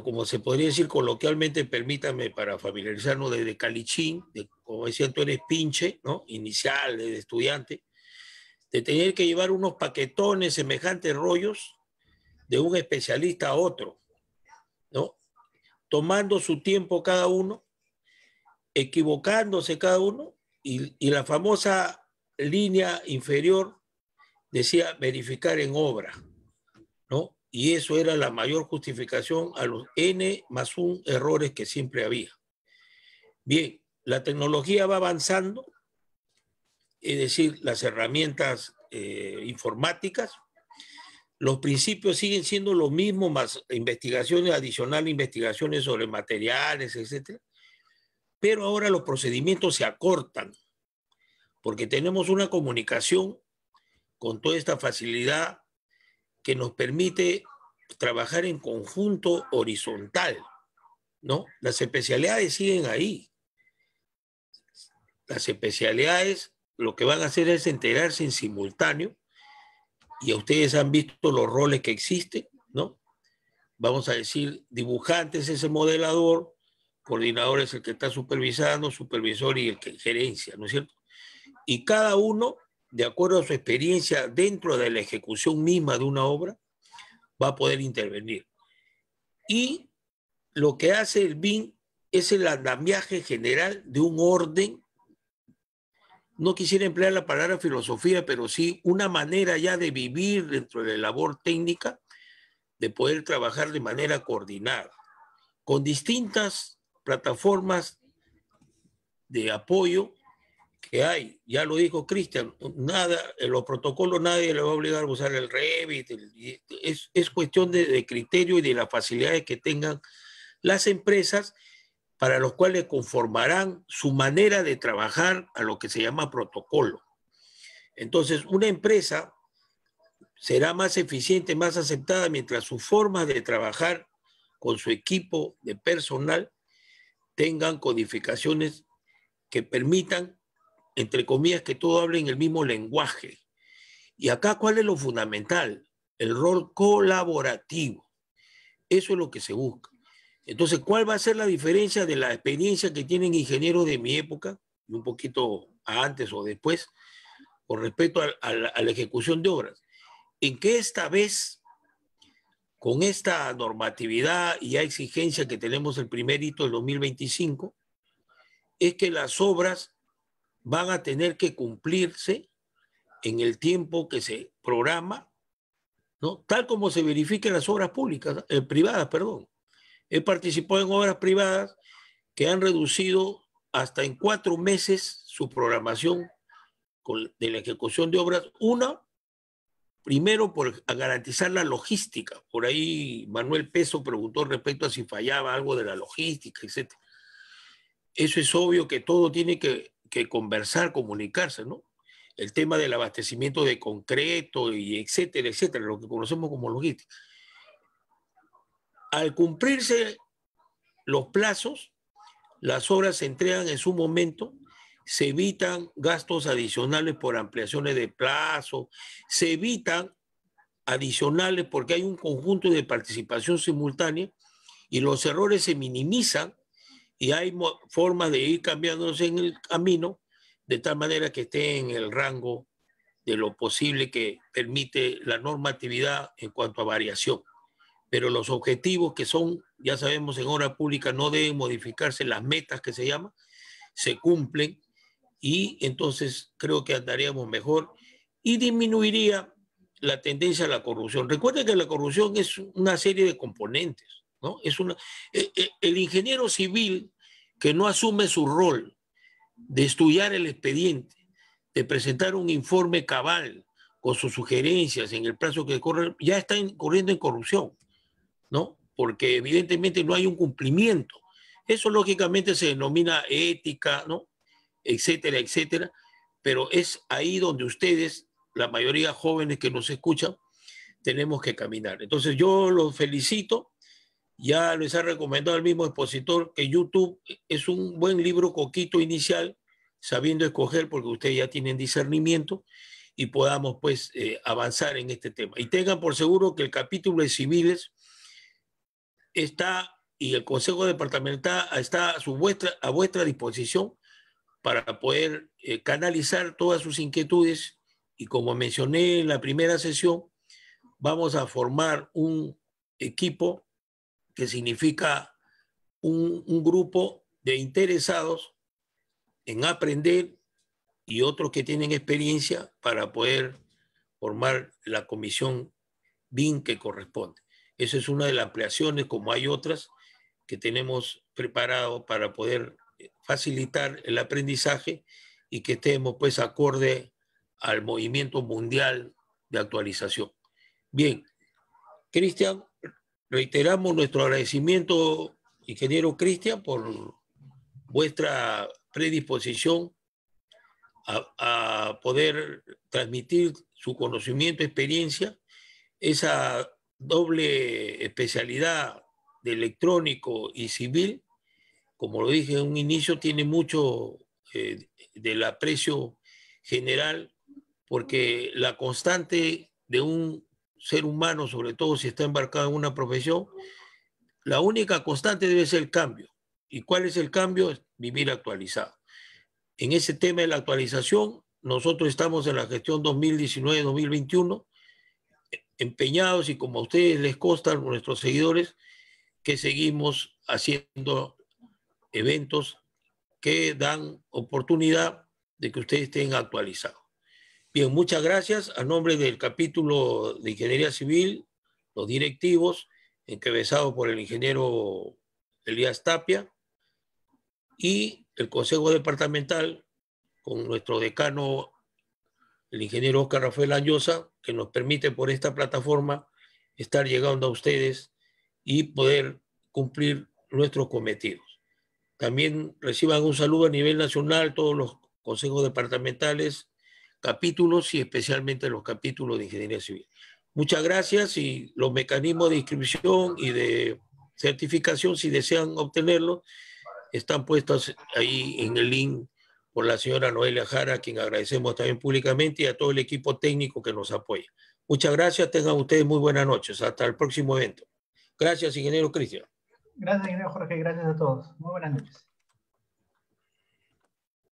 como se podría decir coloquialmente, permítame para familiarizarnos, desde calichín, como decían, tú eres pinche, ¿no? Inicial, de estudiante, de tener que llevar unos paquetones, semejantes rollos, de un especialista a otro, ¿no? Tomando su tiempo cada uno, equivocándose cada uno, y la famosa línea inferior decía verificar en obra, ¿no? Y eso era la mayor justificación a los N+1 errores que siempre había. Bien, la tecnología va avanzando, es decir, las herramientas informáticas, los principios siguen siendo los mismos, más investigaciones adicionales, investigaciones sobre materiales, etc. Pero ahora los procedimientos se acortan, porque tenemos una comunicación con toda esta facilidad que nos permite trabajar en conjunto horizontal, ¿no? Las especialidades siguen ahí. Las especialidades lo que van a hacer es enterarse en simultáneo, y ustedes han visto los roles que existen, ¿no? Vamos a decir, dibujante es ese modelador, coordinador es el que está supervisando, supervisor y el que gerencia, ¿no es cierto? Y cada uno, de acuerdo a su experiencia dentro de la ejecución misma de una obra, va a poder intervenir. Y lo que hace el BIM es el andamiaje general de un orden. No quisiera emplear la palabra filosofía, pero sí una manera ya de vivir dentro de la labor técnica, de poder trabajar de manera coordinada, con distintas plataformas de apoyo que hay. Ya lo dijo Cristian, nada, en los protocolos nadie le va a obligar a usar el Revit, es cuestión de criterio y de las facilidades que tengan las empresas, para los cuales conformarán su manera de trabajar a lo que se llama protocolo. Entonces, una empresa será más eficiente, más aceptada, mientras sus formas de trabajar con su equipo de personal tengan codificaciones que permitan, entre comillas, que todos hablen el mismo lenguaje. Y acá, ¿cuál es lo fundamental? El rol colaborativo. Eso es lo que se busca. Entonces, ¿cuál va a ser la diferencia de la experiencia que tienen ingenieros de mi época, y un poquito antes o después, con respecto a la ejecución de obras? En que esta vez, con esta normatividad y ya exigencia que tenemos el primer hito del 2025, es que las obras van a tener que cumplirse en el tiempo que se programa, ¿no? Tal como se verifica en las obras públicas, privadas, perdón. He participado en obras privadas que han reducido hasta en 4 meses su programación de la ejecución de obras. Una, primero, por garantizar la logística. Por ahí Manuel Peso preguntó respecto a si fallaba algo de la logística, etc. Eso es obvio que todo tiene que conversar, comunicarse, ¿no? El tema del abastecimiento de concreto y etcétera, etcétera, lo que conocemos como logística. Al cumplirse los plazos, las obras se entregan en su momento, se evitan gastos adicionales por ampliaciones de plazo, se evitan adicionales porque hay un conjunto de participación simultánea y los errores se minimizan y hay formas de ir cambiándose en el camino de tal manera que esté en el rango de lo posible que permite la normatividad en cuanto a variación. Pero los objetivos que son, ya sabemos, en obra pública no deben modificarse, las metas que se llaman, se cumplen y entonces creo que andaríamos mejor y disminuiría la tendencia a la corrupción. Recuerden que la corrupción es una serie de componentes, ¿no? El ingeniero civil que no asume su rol de estudiar el expediente, de presentar un informe cabal con sus sugerencias en el plazo que corre, ya está incurriendo en corrupción, ¿no? porque evidentemente no hay un cumplimiento. Eso lógicamente se denomina ética, ¿no? Etcétera, etcétera, pero es ahí donde ustedes, la mayoría jóvenes que nos escuchan, tenemos que caminar. Entonces yo los felicito, ya les ha recomendado el mismo expositor que YouTube es un buen libro coquito inicial, sabiendo escoger porque ustedes ya tienen discernimiento y podamos pues avanzar en este tema. Y tengan por seguro que el capítulo de civiles está y el Consejo Departamental está a vuestra disposición para poder canalizar todas sus inquietudes y como mencioné en la primera sesión, vamos a formar un equipo que significa un grupo de interesados en aprender y otros que tienen experiencia para poder formar la comisión BIN que corresponde. Esa es una de las ampliaciones, como hay otras que tenemos preparado para poder facilitar el aprendizaje y que estemos pues acorde al movimiento mundial de actualización. Bien, Cristian, reiteramos nuestro agradecimiento, ingeniero Cristian, por vuestra predisposición a poder transmitir su conocimiento, experiencia, esa doble especialidad de electrónico y civil, como lo dije en un inicio, tiene mucho del aprecio general, porque la constante de un ser humano, sobre todo si está embarcado en una profesión, la única constante debe ser el cambio. ¿Y cuál es el cambio? Es vivir actualizado. En ese tema de la actualización, nosotros estamos en la gestión 2019-2021, empeñados y como a ustedes les consta, a nuestros seguidores, que seguimos haciendo eventos que dan oportunidad de que ustedes estén actualizados. Bien, muchas gracias. A nombre del capítulo de Ingeniería Civil, los directivos, encabezados por el ingeniero Elías Tapia, y el Consejo Departamental, con nuestro decano, el ingeniero Oscar Rafael Añosa, que nos permite por esta plataforma estar llegando a ustedes y poder cumplir nuestros cometidos. También reciban un saludo a nivel nacional todos los consejos departamentales, capítulos y especialmente los capítulos de Ingeniería Civil. Muchas gracias y los mecanismos de inscripción y de certificación, si desean obtenerlo, están puestos ahí en el link por la señora Noelia Jara, a quien agradecemos también públicamente, y a todo el equipo técnico que nos apoya. Muchas gracias, tengan ustedes muy buenas noches. Hasta el próximo evento. Gracias, ingeniero Cristian. Gracias, ingeniero Jorge, gracias a todos. Muy buenas noches.